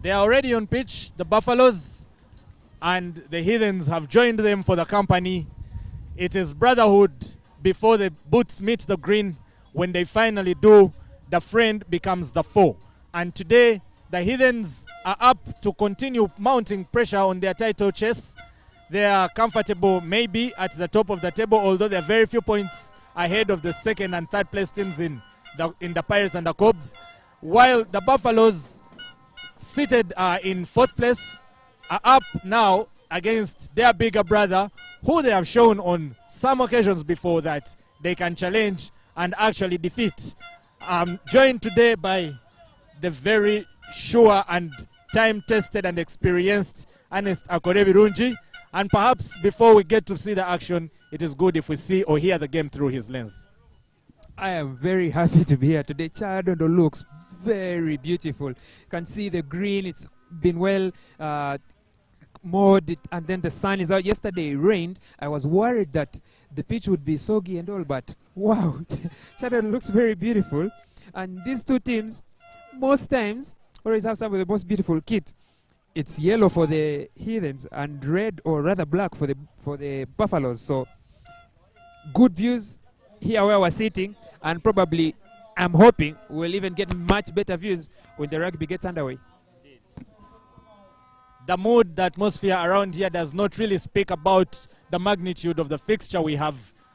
They are already on pitch, the Buffaloes, and the Heathens have joined them for the company. It is brotherhood before the boots meet the green. When they finally do, the friend becomes the foe. And today, the Heathens are up to continue mounting pressure on their title chase. They are comfortable maybe at the top of the table, although there are very few points ahead of the second and third place teams in the Pirates and the Cobs. While the Buffaloes, seated in fourth place, are up now against their bigger brother, who they have shown on some occasions before that they can challenge and actually defeat. Joined today by the very sure and time-tested and experienced Ernest Akorebirungi. And perhaps before we get to see the action, it is good if we see or hear the game through his lens. I am very happy to be here today. Chadondo looks very beautiful. You can see the green, it's been well mowed, and then the sun is out. Yesterday it rained. I was worried that the pitch would be soggy and all, but wow, Chadondo looks very beautiful. And these two teams, most times, always have some of the most beautiful kit. It's yellow for the Heathens and red, or rather black, for the Buffaloes. So good views here where we're sitting, and probably I'm hoping we'll even get much better views when the rugby gets underway. The mood, the atmosphere around here does not really speak about the magnitude of the fixture we have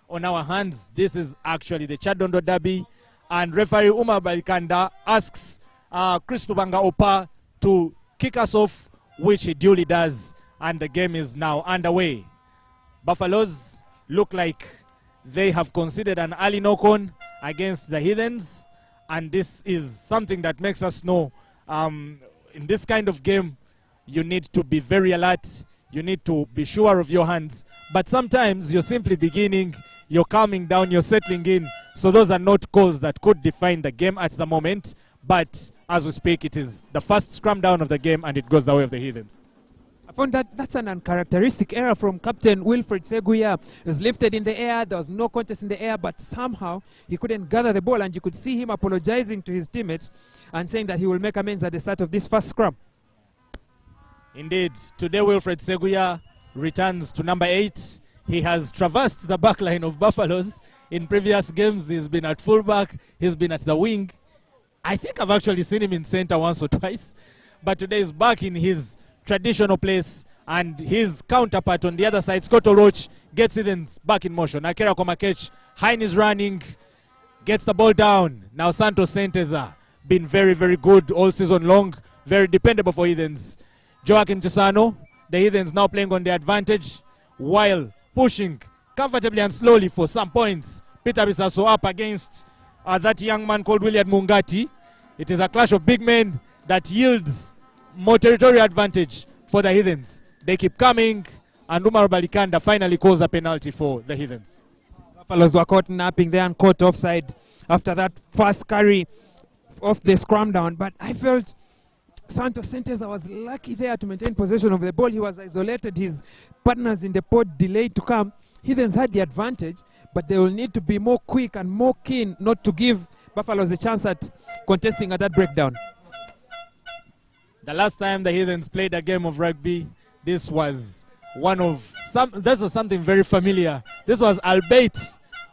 on our hands. This is actually the Chadondo Derby, and referee Umar Balikanda asks Chris Lubanga Opa to kick us off, which he duly does, and the game is now underway. Buffaloes look like they have considered an early knock-on against the Heathens, and this is something that makes us know in this kind of game you need to be very alert, you need to be sure of your hands, but sometimes you're simply beginning, you're calming down, you're settling in, so those are not calls that could define the game at the moment, but as we speak, it is the first scrum down of the game, and it goes the way of the Heathens. I found that that's an uncharacteristic error from Captain Wilfred Seguya. He was lifted in the air, there was no contest in the air, but somehow he couldn't gather the ball, and you could see him apologizing to his teammates and saying that he will make amends at the start of this first scrum. Indeed, today Wilfred Seguya returns to number 8. He has traversed the back line of Buffaloes. In previous games, he's been at fullback, he's been at the wing. I think I've actually seen him in center once or twice, but today he's back in his traditional place, and his counterpart on the other side, Scott Oroch, gets Heathens back in motion. Akira Komakech, Hein is running, gets the ball down. Now Santos Senteza, been very, very good all season long, very dependable for Heathens. Joaquin Tisano, the Heathens now playing on the advantage, while pushing comfortably and slowly for some points. Peter Bisaso up against that young man called William Mungati. It is a clash of big men that yields more territorial advantage for the Heathens. They keep coming, and Umar Balikanda finally calls a penalty for the Heathens. Buffaloes were caught napping there and caught offside after that first carry off the scrum down, but I felt Santos Senteza was lucky there to maintain possession of the ball. He was isolated, his partners in the pod delayed to come. Heathens had the advantage, but they will need to be more quick and more keen not to give Buffaloes a chance at contesting at that breakdown. The last time the Heathens played a game of rugby, this was something very familiar. This was, albeit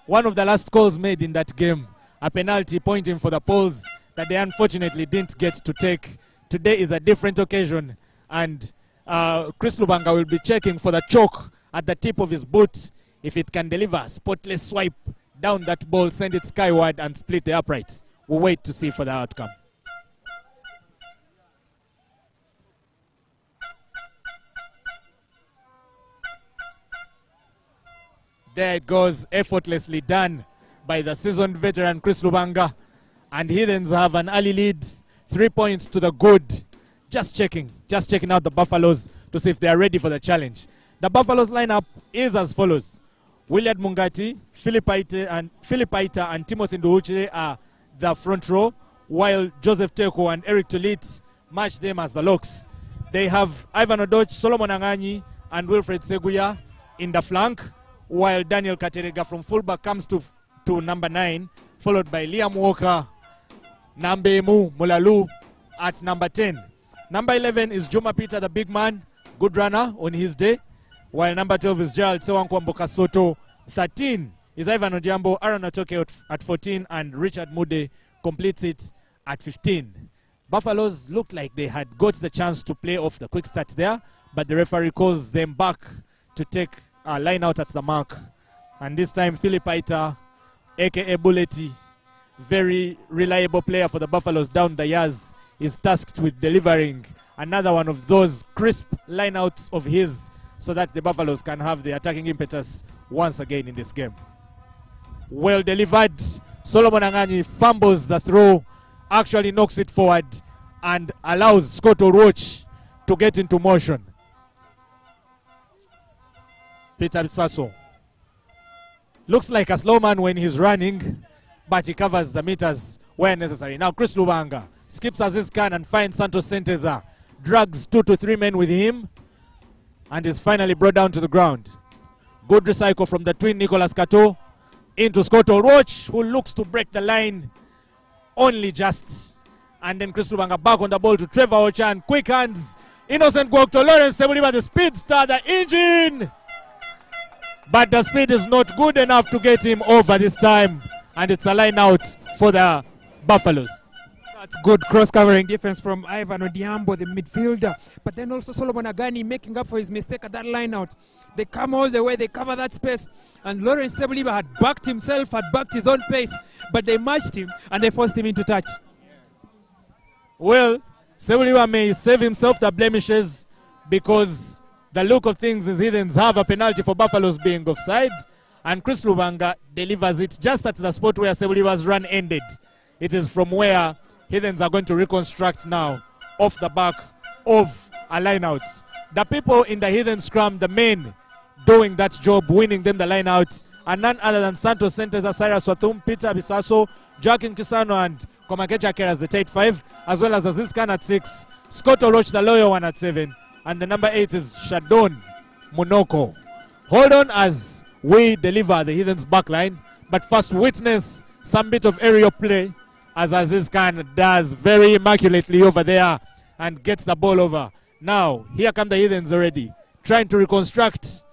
one of the last calls made in that game, a penalty pointing for the Poles that they unfortunately didn't get to take. Today is a different occasion, and Chris Lubanga will be checking for the choke at the tip of his boot. If it can deliver, spotless swipe down that ball, send it skyward and split the uprights. We'll wait to see for the outcome. There it goes, effortlessly done by the seasoned veteran Chris Lubanga. And Heathens have an early lead, 3 points to the good. Just checking out the Buffaloes to see if they are ready for the challenge. The Buffaloes lineup is as follows. William Mungati, Philippaita and Timothy Nduuchire are the front row, while Joseph Teko and Eric Tulit match them as the locks. They have Ivan Odoch, Solomon Anganyi and Wilfred Seguya in the flank, while Daniel Katerega from fullback comes to number 9, followed by Liam Walker, Nambemu Mulalu at number 10. Number 11 is Juma Peter, the big man, good runner on his day. While number 12 is Gerald Sewankwambo Kasoto. 13 is Ivan Odiambo, Aaron Atoke at 14, and Richard Mude completes it at 15. Buffaloes looked like they had got the chance to play off the quick start there, but the referee calls them back to take a line out at the mark. And this time, Philip Aita, aka Bullety, very reliable player for the Buffaloes down the years, is tasked with delivering another one of those crisp lineouts of his so that the Buffaloes can have the attacking impetus once again in this game. Well delivered. Solomon Angani fumbles the throw, actually knocks it forward and allows Scott Oroch to get into motion. Peter Bisaso looks like a slow man when he's running, but he covers the meters where necessary. Now Chris Lubanga skips Aziz Khan and finds Santos Senteza, drags 2 to 3 men with him, and is finally brought down to the ground. Good recycle from the twin Nicolas Kato into Scott Oroch, who looks to break the line only just. And then Chris Lubanga back on the ball to Trevor Ochan. Quick hands. Innocent Gwok to Lawrence Sebuliba, the speedster, the engine. But the speed is not good enough to get him over this time. And it's a line out for the Buffaloes. That's good cross-covering defense from Ivan Odiambo, the midfielder. But then also Solomon Agani making up for his mistake at that line-out. They come all the way, they cover that space. And Lawrence Sebuliba had backed himself, had backed his own pace. But they matched him and they forced him into touch. Well, Sebuliba may save himself the blemishes because the look of things is Heathens have a penalty for Buffaloes being offside. And Chris Lubanga delivers it just at the spot where Sebuliba's run ended. It is from where Heathens are going to reconstruct now off the back of a line-out. The people in the Heathen scrum, the men doing that job, winning them the line-out, are none other than Santos Senteza, Cyrus Wathum, Peter Bisaso, Joaquin Kisano, and Komakecha Kera as the tight 5, as well as Aziz Khan at 6, Scott Oroch, the loyal one, at 7, and the number 8 is Shadon Munoko. Hold on as we deliver the Heathens backline, but first witness some bit of aerial play as Aziz Khan does very immaculately over there and gets the ball over. Now, here come the Heathens already, trying to reconstruct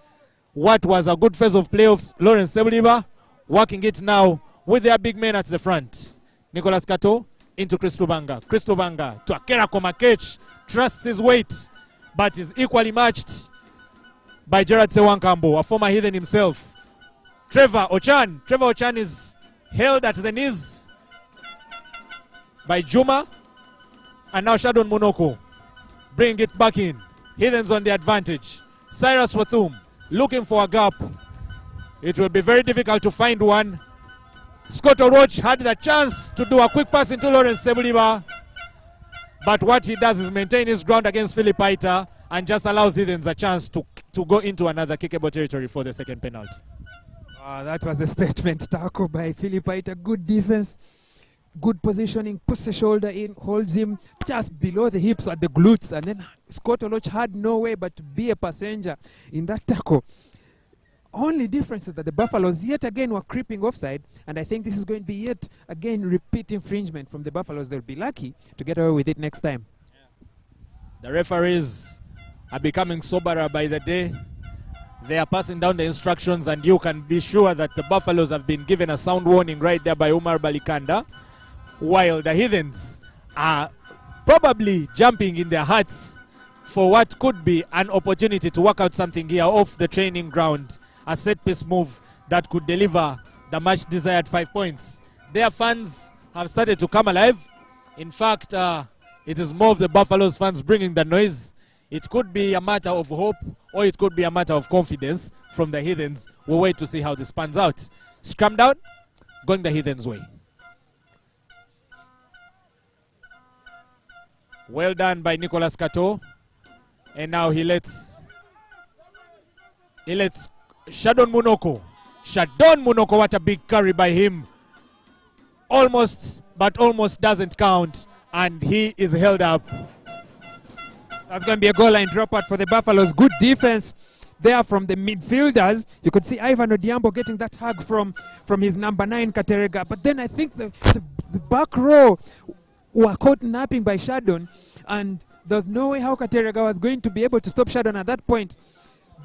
what was a good phase of playoffs. Lawrence Sebuliba working it now with their big men at the front. Nicolas Kato into Chris Lubanga. Chris Lubanga to Akera Komakech, trusts his weight, but is equally matched by Gerard Sewankambo, a former Heathen himself. Trevor Ochan. Trevor Ochan is held at the knees by Juma, and now Shadon Munoko bring it back in. Heathens on the advantage. Cyrus Wathum looking for a gap. It will be very difficult to find one. Scott Oroch had the chance to do a quick pass into Lawrence Sebuliba, but what he does is maintain his ground against Philip Aita and just allows Heathens a chance to go into another kickable territory for the second penalty. That was a statement tackle by Philip Aita. Good defense. Good positioning, puts the shoulder in, holds him just below the hips at the glutes, and then Scott Oroch had no way but to be a passenger in that tackle. Only difference is that the Buffaloes yet again were creeping offside, and I think this is going to be yet again repeat infringement from the Buffaloes. They'll be lucky to get away with it next time. The referees are becoming soberer by the day. They are passing down the instructions, and you can be sure that the Buffaloes have been given a sound warning right there by Umar Balikanda, while the Heathens are probably jumping in their hearts for what could be an opportunity to work out something here off the training ground, a set-piece move that could deliver the much-desired 5 points. Their fans have started to come alive. In fact, it is more of the Buffaloes fans bringing the noise. It could be a matter of hope, or it could be a matter of confidence from the Heathens. We'll wait to see how this pans out. Scrum down, going the Heathens' way. Well done by Nicolas Kato. And now he lets Shadon Munoko. Shadon Munoko, what a big carry by him. Almost, but almost doesn't count. And he is held up. That's going to be a goal line dropout for the Buffaloes. Good defense there from the midfielders. You could see Ivan Odiambo getting that hug from his number 9, Katerega. But then I think the back row were caught napping by Shadon, and there's no way how Katerega was going to be able to stop Shadon at that point.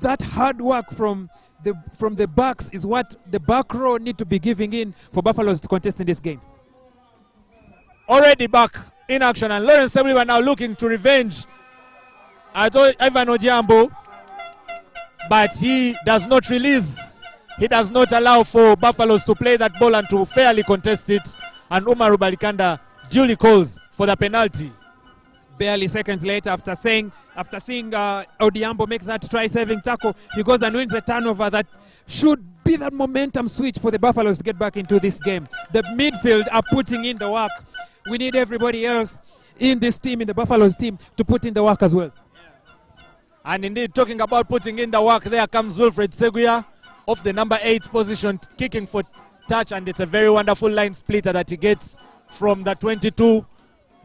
That hard work from the backs is what the back row need to be giving in for Buffaloes to contest in this game. Already back in action, and Lawrence Sebuliba now looking to revenge Ivan Odhiambo, but he does not release. He does not allow for Buffaloes to play that ball and to fairly contest it, and Umaru Balikanda duly calls for the penalty. Barely seconds later, after seeing Odhiambo make that try-saving tackle, he goes and wins a turnover that should be that momentum switch for the Buffaloes to get back into this game. The midfield are putting in the work. We need everybody else in this team, in the Buffaloes team, to put in the work as well. And indeed, talking about putting in the work, there comes Wilfred Seguya off the number 8 position, kicking for touch, and it's a very wonderful line splitter that he gets from the 22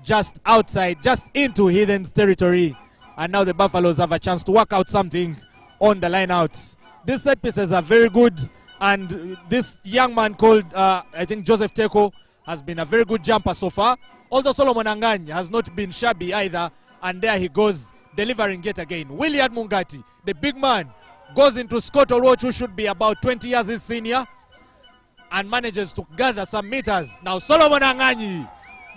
just outside, just into Heathens territory. And now the Buffaloes have a chance to work out something on the line out. These set pieces are very good, and this young man called, I think, Joseph Teko has been a very good jumper so far. Although Solomon Angany has not been shabby either, and there he goes, delivering yet again. William Mungati, the big man, goes into Scott Oroch, who should be about 20 years his senior, and manages to gather some meters. Now Solomon Angany,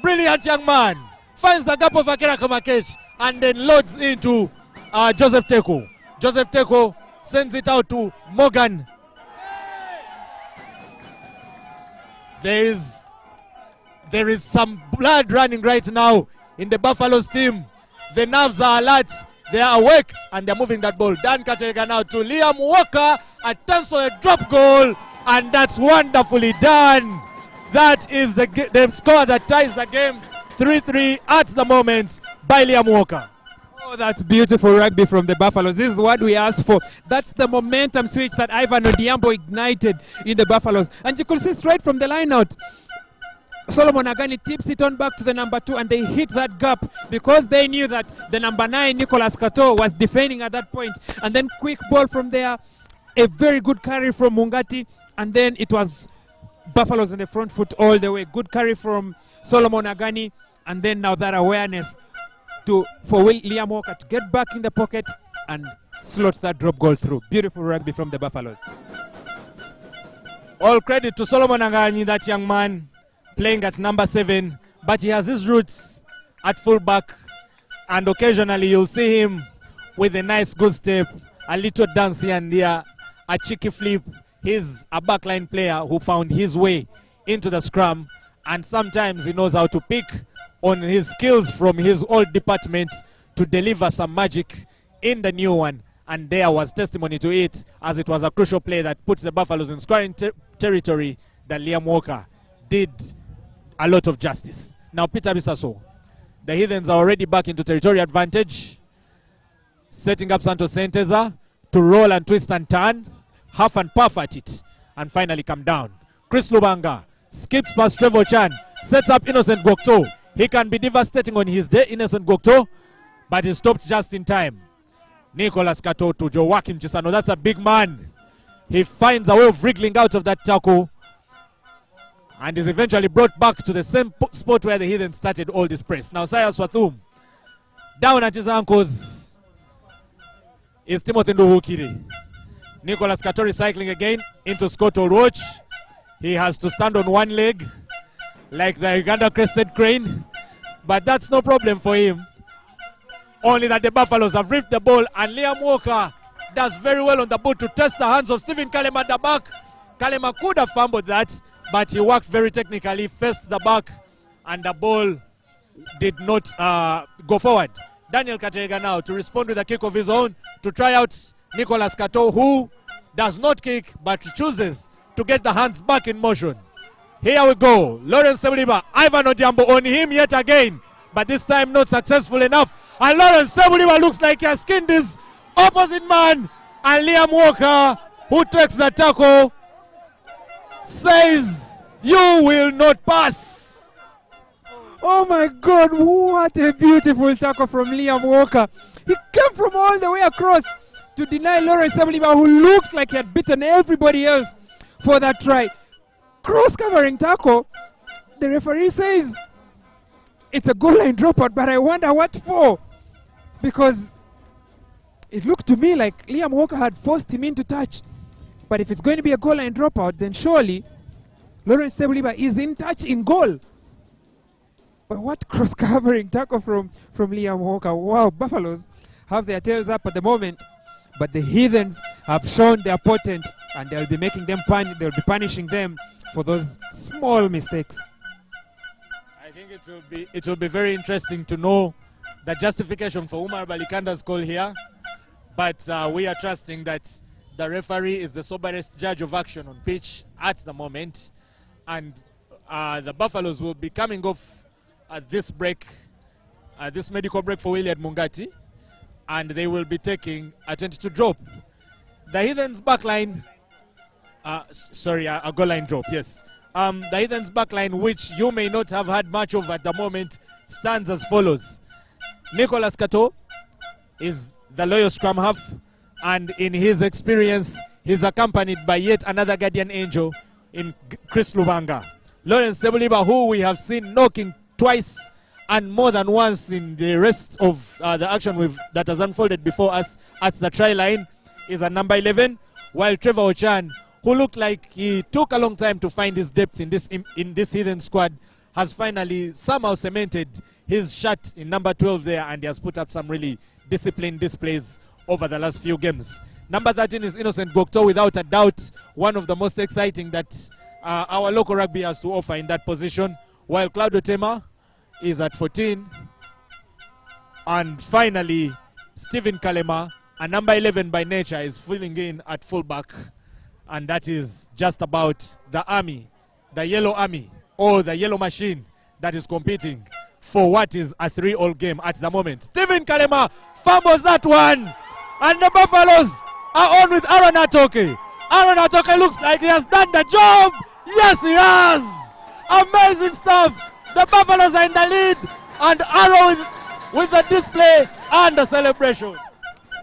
brilliant young man, finds the gap of Akira Kamakesh and then loads into Joseph Teko. Joseph Teko sends it out to Morgan. There is some blood running right now in the Buffaloes team. The nerves are alert, they are awake, and they're moving that ball. Dan Katerega now to Liam Walker, attempts for a drop goal, and that's wonderfully done. That is the score that ties the game 3-3 at the moment by Liam Walker. Oh, that's beautiful rugby from the Buffaloes. This is what we asked for. That's the momentum switch that Ivan Odhiambo ignited in the Buffaloes. And you could see straight from the line out, Solomon Agani tips it on back to the number 2, and they hit that gap because they knew that the number 9, Nicolas Kato, was defending at that point. And then quick ball from there, a very good carry from Mungati, and then it was Buffaloes on the front foot all the way. Good carry from Solomon Agani, and then now that awareness for Liam Walker to get back in the pocket and slot that drop goal through. Beautiful rugby from the Buffaloes. All credit to Solomon Agani, that young man playing at number 7, but he has his roots at fullback, and occasionally you'll see him with a nice good step, a little dance here and there, a cheeky flip. He's a backline player who found his way into the scrum, and sometimes he knows how to pick on his skills from his old department to deliver some magic in the new one. And there was testimony to it, as it was a crucial play that puts the Buffaloes in scoring territory that Liam Walker did a lot of justice. Now Peter Bisaso, the Heathens are already back into territory advantage, setting up Santos Senteza to roll and twist and turn, half and puff at it, and finally come down. Chris Lubanga skips past Trevor Chan, sets up Innocent Gokto. He can be devastating on his day, Innocent Gokto, but he stopped just in time. Nicolas Kato to Joaquim Chisano, that's a big man. He finds a way of wriggling out of that tackle and is eventually brought back to the same spot where the Heathen started all this press. Now Cyrus Wathum, down at his ankles is Timothy Nduhukiri. Nicolas Kato recycling again into Scott Oroch. He has to stand on one leg like the Uganda crested crane, but that's no problem for him. Only that the Buffaloes have ripped the ball, and Liam Walker does very well on the boot to test the hands of Stephen Kalema at the back. Kalema could have fumbled that, but he worked very technically, faced the back, and the ball did not go forward. Daniel Katerega now to respond with a kick of his own to try out Nicolas Kato, who does not kick but chooses to get the hands back in motion. Here we go. Lawrence Sebuliba, Ivan Odhiambo on him yet again, but this time not successful enough. And Lawrence Sebuliba looks like he has skinned his opposite man. And Liam Walker, who takes the tackle, says, "You will not pass." Oh my God, what a beautiful tackle from Liam Walker. He came from all the way across to deny Lawrence Sebuliba, who looked like he had beaten everybody else for that try. Cross-covering tackle. The referee says it's a goal line dropout, but I wonder what for. Because it looked to me like Liam Walker had forced him into touch. But if it's going to be a goal line dropout, then surely Lawrence Sebuliba is in touch in goal. But what cross-covering tackle from Liam Walker. Wow, Buffaloes have their tails up at the moment. But the Heathens have shown they are potent, and they'll be making them they'll be punishing them for those small mistakes. I think it will be very interesting to know the justification for Umar Balikanda's call here. But we are trusting that the referee is the soberest judge of action on pitch at the moment. And the Buffaloes will be coming off at this break, this medical break for William Mungati. And they will be taking a 22 drop. The Heathens backline, a goal line drop, yes. The Heathens backline, which you may not have had much of at the moment, stands as follows. Nicholas Kato is the loyal scrum half, and in his experience, he's accompanied by yet another guardian angel in Chris Lubanga. Lawrence Sebuliba, who we have seen knocking twice and more than once in the rest of the action that has unfolded before us at the try line, is at number 11, while Trevor Ochan, who looked like he took a long time to find his depth in this Heathen squad, has finally somehow cemented his shot in number 12 there, and he has put up some really disciplined displays over the last few games. Number 13 is Innocent Gokto, without a doubt one of the most exciting that our local rugby has to offer in that position, while Claudio Tema is at 14. And finally, Stephen Kalema, a number 11 by nature, is filling in at fullback. And that is just about the army, the yellow army, or the yellow machine that is competing for what is a 3-all game at the moment. Stephen Kalema fumbles that one. And the Buffaloes are on with Aaron Atoke. Aaron Atoke looks like he has done the job. Yes, he has. Amazing stuff. The Buffaloes are in the lead, and Aaron with the display and the celebration.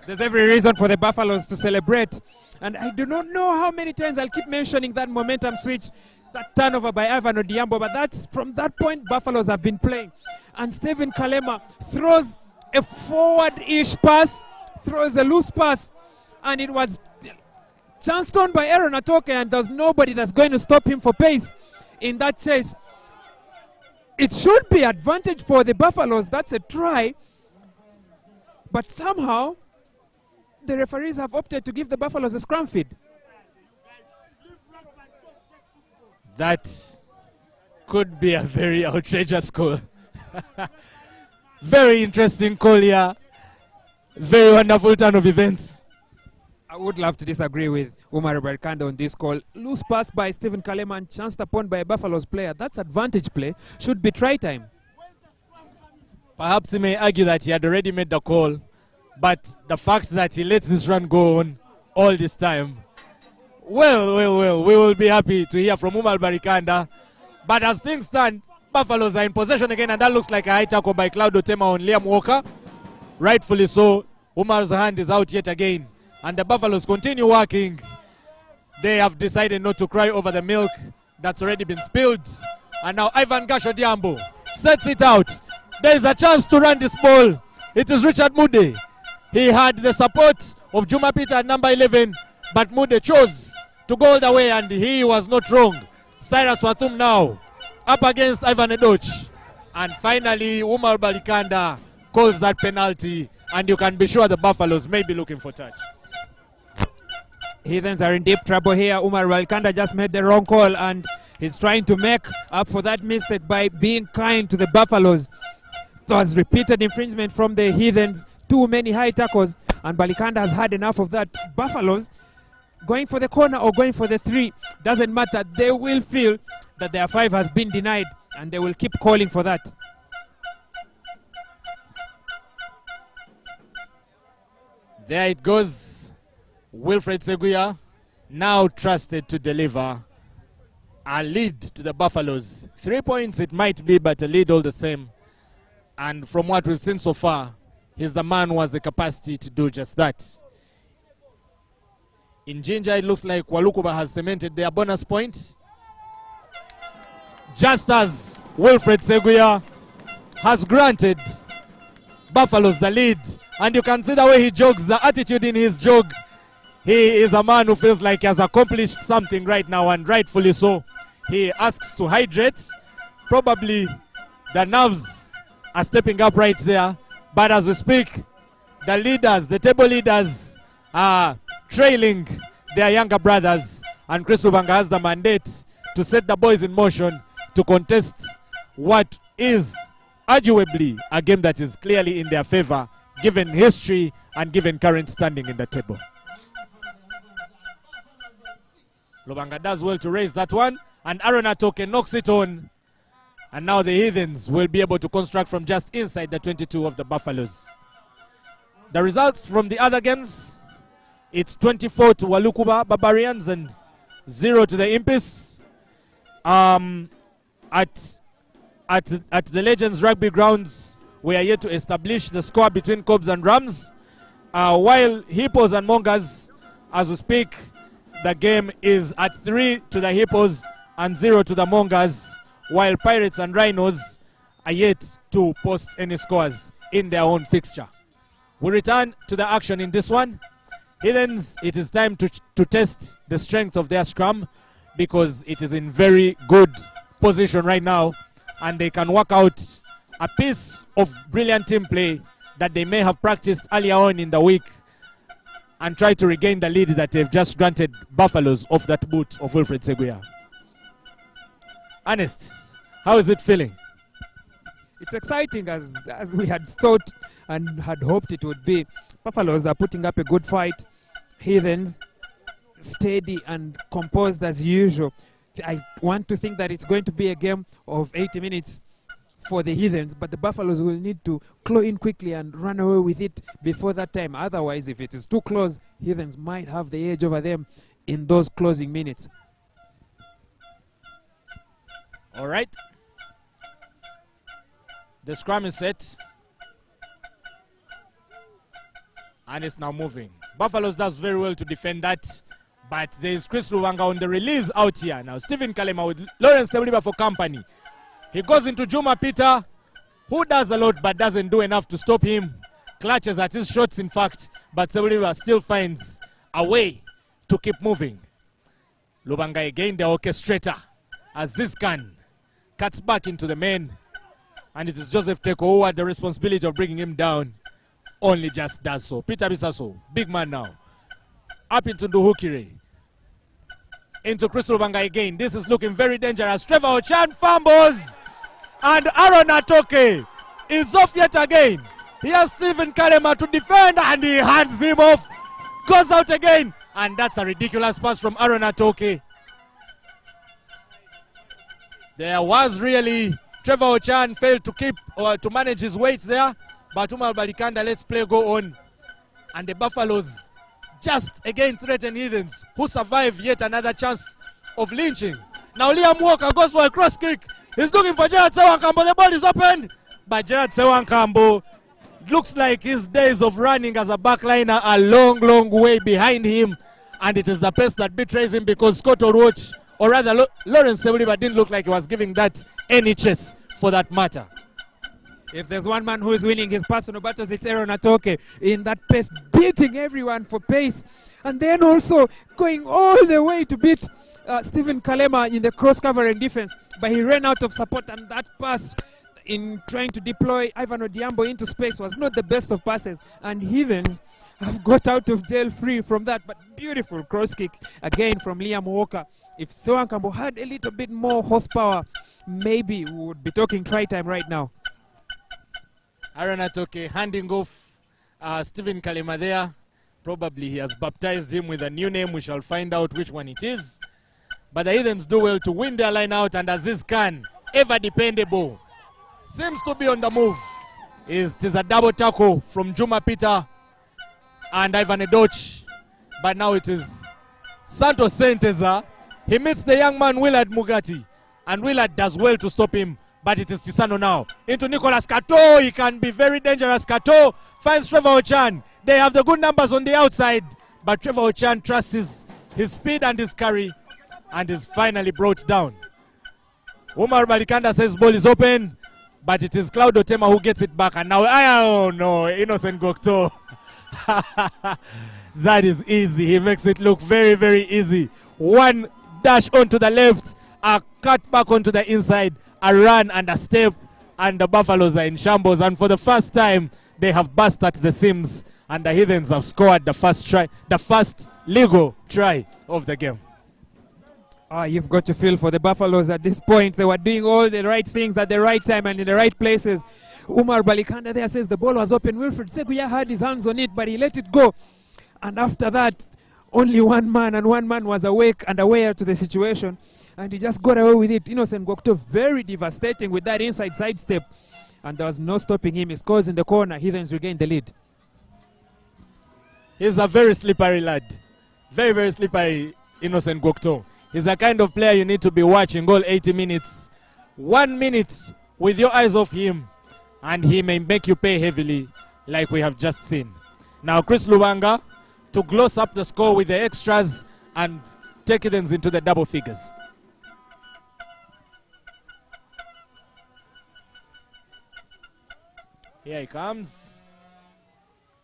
There's every reason for the Buffaloes to celebrate. And I do not know how many times I'll keep mentioning that momentum switch, that turnover by Ivan Odiambo, but that's from that point Buffaloes have been playing. And Stephen Kalema throws a forward-ish pass, throws a loose pass, and it was chanced on by Aaron Atoke, and there's nobody that's going to stop him for pace in that chase. It should be advantage for the Buffaloes. That's a try. But somehow, the referees have opted to give the Buffaloes a scrum feed. That could be a very outrageous call. Very interesting call here. Very wonderful turn of events. I would love to disagree with Umar Barkanda on this call. Loose pass by Stephen Kalema and chanced upon by a Buffaloes player. That's advantage play. Should be try time. Perhaps he may argue that he had already made the call, but the fact that he lets this run go on all this time, well, we will be happy to hear from Umar Barikanda. But as things stand, Buffaloes are in possession again, and that looks like a high tackle by Claudio Tema on Liam Walker. Rightfully so. Umar's hand is out yet again, and the Buffaloes continue working. They have decided not to cry over the milk that's already been spilled. And now Ivan Gasho Diambo sets it out. There is a chance to run this ball. It is Richard Mude. He had the support of Juma Peter at number 11, but Mude chose to go all the way, and he was not wrong. Cyrus Watum now up against Ivan Edoch. And finally, Umar Balikanda calls that penalty, and you can be sure the Buffaloes may be looking for touch. Heathens are in deep trouble here. Umar Balikanda just made the wrong call, and he's trying to make up for that mistake by being kind to the Buffaloes. There was repeated infringement from the Heathens, too many high tackles, and Balikanda has had enough of that. Buffaloes going for the corner or going for the 3, doesn't matter. They will feel that their 5 has been denied, and they will keep calling for that. There it goes. Wilfred Seguya now trusted to deliver a lead to the Buffaloes. 3 points it might be, but a lead all the same. And from what we've seen so far, he's the man who has the capacity to do just that. In Ginger, it looks like Walukuba has cemented their bonus point, just as Wilfred Seguya has granted Buffaloes the lead. And you can see the way he jogs, the attitude in his jog. He is a man who feels like he has accomplished something right now, and rightfully so. He asks to hydrate. Probably the nerves are stepping up right there. But as we speak, the leaders, the table leaders, are trailing their younger brothers. And Chris Lubanga has the mandate to set the boys in motion to contest what is arguably a game that is clearly in their favor, given history and given current standing in the table. Lubanga does well to raise that one, and Aaron Atoke knocks it on. And now the Heathens will be able to construct from just inside the 22 of the Buffaloes. The results from the other games, it's 24 to Walukuba Barbarians and 0 to the Impis. At the Legends Rugby grounds, we are yet to establish the score between Cobs and Rams. While Hippos and Mongas, as we speak, the game is at 3 to the Hippos and 0 to the Mongas, while Pirates and Rhinos are yet to post any scores in their own fixture. We return to the action in this one. Heathens, it is time to test the strength of their scrum, because it is in very good position right now, and they can work out a piece of brilliant team play that they may have practiced earlier on in the week and try to regain the lead that they've just granted Buffaloes off that boot of Wilfred Seguya. Ernest, how is it feeling? It's exciting as we had thought and had hoped it would be. Buffaloes are putting up a good fight. Heathens, steady and composed as usual. I want to think that it's going to be a game of 80 minutes for the Heathens, but the Buffaloes will need to claw in quickly and run away with it before that time. Otherwise, if it is too close, Heathens might have the edge over them in those closing minutes. All right. The scrum is set. And it's now moving. Buffaloes does very well to defend that. But there is Chris Lubanga on the release out here. Now Stephen Kalema with Lawrence Sebuliba for company. He goes into Juma Peter, who does a lot but doesn't do enough to stop him. Clutches at his shots, in fact. But Sebuliba still finds a way to keep moving. Lubanga again, the orchestrator. As Ziskan cuts back into the main. And it is Joseph Teko who had the responsibility of bringing him down. Only just does so. Peter Bisaso, big man now. Up into Nduhukire. Into Chris Lubanga again. This is looking very dangerous. Trevor Ochan fumbles. And Aaron Atoke is off yet again. He has Stephen Kalema to defend and he hands him off. Goes out again. And that's a ridiculous pass from Aaron Atoke. There was really... Trevor Ochan failed to keep or to manage his weight there. But Umar Balikanda lets play go on. And the Buffaloes just again threaten Heathens, who survive yet another chance of lynching. Now Liam Walker goes for a cross kick. He's looking for Gerard Sewankambo. The ball is opened. But Gerard Sewankambo looks like his days of running as a backliner are long, long way behind him. And it is the pace that betrays him, because Scott Oroch, or rather Lawrence Sebuliba, didn't look like he was giving that any chase for that matter. If there's one man who is winning his personal battles, it's Aaron Atoke in that pace, beating everyone for pace. And then also going all the way to beat Stephen Kalema in the cross-covering defense. But he ran out of support, and that pass in trying to deploy Ivan Odiambo into space was not the best of passes. And Heathens have got out of jail free from that. But beautiful cross kick again from Liam Walker. If Sewankambo had a little bit more horsepower, maybe we would be talking try time right now. Aaron Atoke handing off Stephen Kalema there. Probably he has baptized him with a new name. We shall find out which one it is. But the Heathens do well to win their line out, and Aziz Khan, ever dependable, seems to be on the move. It is a double tackle from Juma Peter and Ivan Edoch. But now it is Santos Senteza. He meets the young man Willard Mugati, and Willard does well to stop him. But it is Tisano now. Into Nicolas Kato. He can be very dangerous. Kato finds Trevor Ochan. They have the good numbers on the outside. But Trevor Ochan trusts his speed and his carry, and is finally brought down. Umar Balikanda says ball is open. but it is Cloud Otema who gets it back, and now, oh no, Innocent Gokto. That is easy. He makes it look very, very easy. One dash onto the left, a cut back onto the inside, a run and a step, and the Buffaloes are in shambles. And for the first time, they have burst at the seams, and the Heathens have scored the first try, the first legal try of the game. You've got to feel for the Buffaloes at this point. They were doing all the right things at the right time and in the right places. Umar Balikanda there says the ball was open. Wilfred Seguya had his hands on it, but he let it go. And after that, only one man, and one man was awake and aware to the situation, and he just got away with it. Innocent Gokto, very devastating with that inside side step, and there was no stopping him. He scores in the corner. Heathens regained the lead. He's a very slippery lad. Very, very slippery, Innocent Gokto. He's the kind of player you need to be watching all 80 minutes. 1 minute with your eyes off him, and he may make you pay heavily, like we have just seen. Now Chris Lubanga to gloss up the score with the extras and take it into the double figures. Here he comes.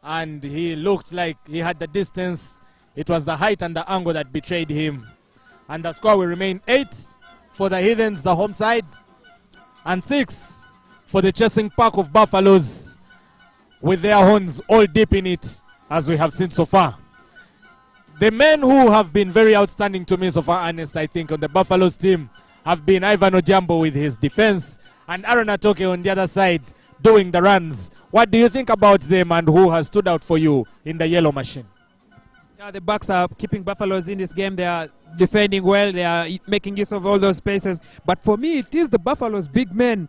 And he looked like he had the distance. It was the height and the angle that betrayed him. And the score will remain 8 for the Heathens, the home side, and 6 for the chasing pack of Buffaloes, with their horns all deep in it, as we have seen so far. The men who have been very outstanding to me so far, Ernest, I think, on the Buffaloes team, have been Ivan Ojambo with his defense, and Aaron Atoke on the other side doing the runs. What do you think about them, and who has stood out for you in the yellow machine? Yeah, the Bucks are keeping Buffaloes in this game. They are defending well. They are making use of all those spaces. But for me, it is the Buffaloes' big men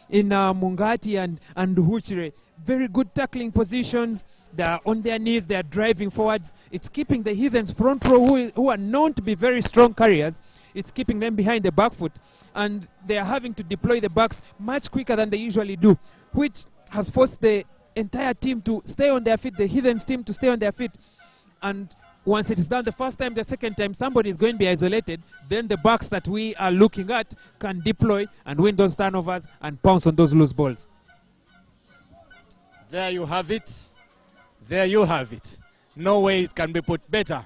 in Mungati and Huchire. Very good tackling positions. They are on their knees. They are driving forwards. It's keeping the Heathens front row, who are known to be very strong carriers. It's keeping them behind the back foot. And they are having to deploy the backs much quicker than they usually do, which has forced the entire team to stay on their feet, the Heathens team to stay on their feet. And once it is done the first time, the second time, somebody is going to be isolated. Then the backs that we are looking at can deploy and win those turnovers and pounce on those loose balls. There you have it. There you have it. No way it can be put better.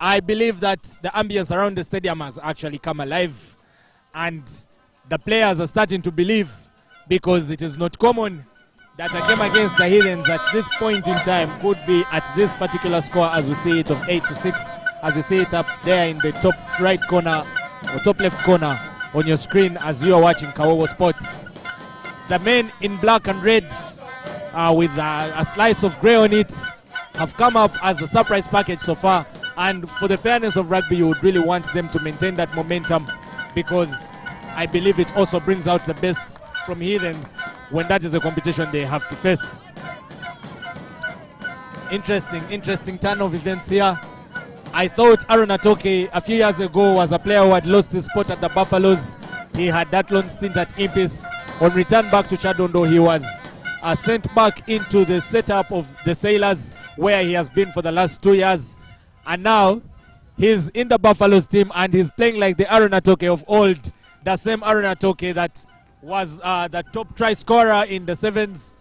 I believe that the ambience around the stadium has actually come alive, and the players are starting to believe, because it is not common that a game against the Heathens at this point in time could be at this particular score, as we see it, of 8-6, as you see it up there in the top right corner or top left corner on your screen as you are watching Kawowo Sports. The men in black and red with a slice of grey on it have come up as the surprise package so far, and for the fairness of rugby, you would really want them to maintain that momentum, because I believe it also brings out the best from Heathens when that is the competition they have to face. Interesting turn of events here. I thought Aaron Atoke a few years ago was a player who had lost his spot at the Buffaloes. He had that long stint at Impis. On return back to Chadondo, he was sent back into the setup of the Sailors, where he has been for the last 2 years. And now he's in the Buffaloes team, and he's playing like the Aaron Atoke of old. The same Aaron Atoke that was the top try scorer in the sevens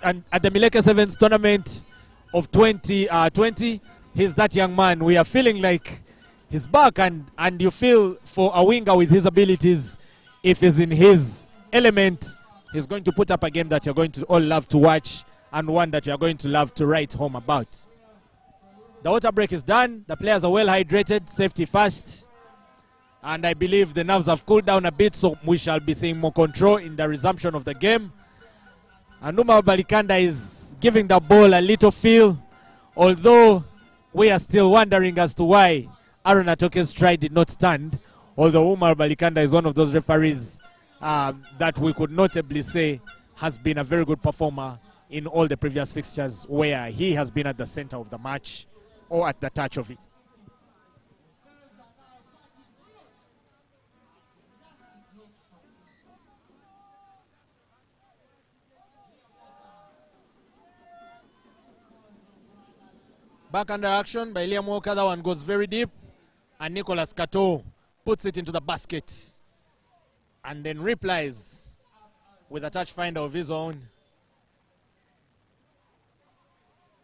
and at the Mileke Sevens tournament of 2020. He's that young man. We are feeling like he's back, and you feel for a winger with his abilities, if he's in his element, he's going to put up a game that you're going to all love to watch, and one that you're going to love to write home about. The water break is done. The players are well hydrated, safety first. And I believe the nerves have cooled down a bit, so we shall be seeing more control in the resumption of the game. And Umar Balikanda is giving the ball a little feel, although we are still wondering as to why Aaron Atoke's try did not stand. Although Umar Balikanda is one of those referees that we could notably say has been a very good performer in all the previous fixtures, where he has been at the center of the match or at the touch of it. Back under action by Liam Walker. That one goes very deep. And Nicholas Kato puts it into the basket. And then replies with a touch finder of his own.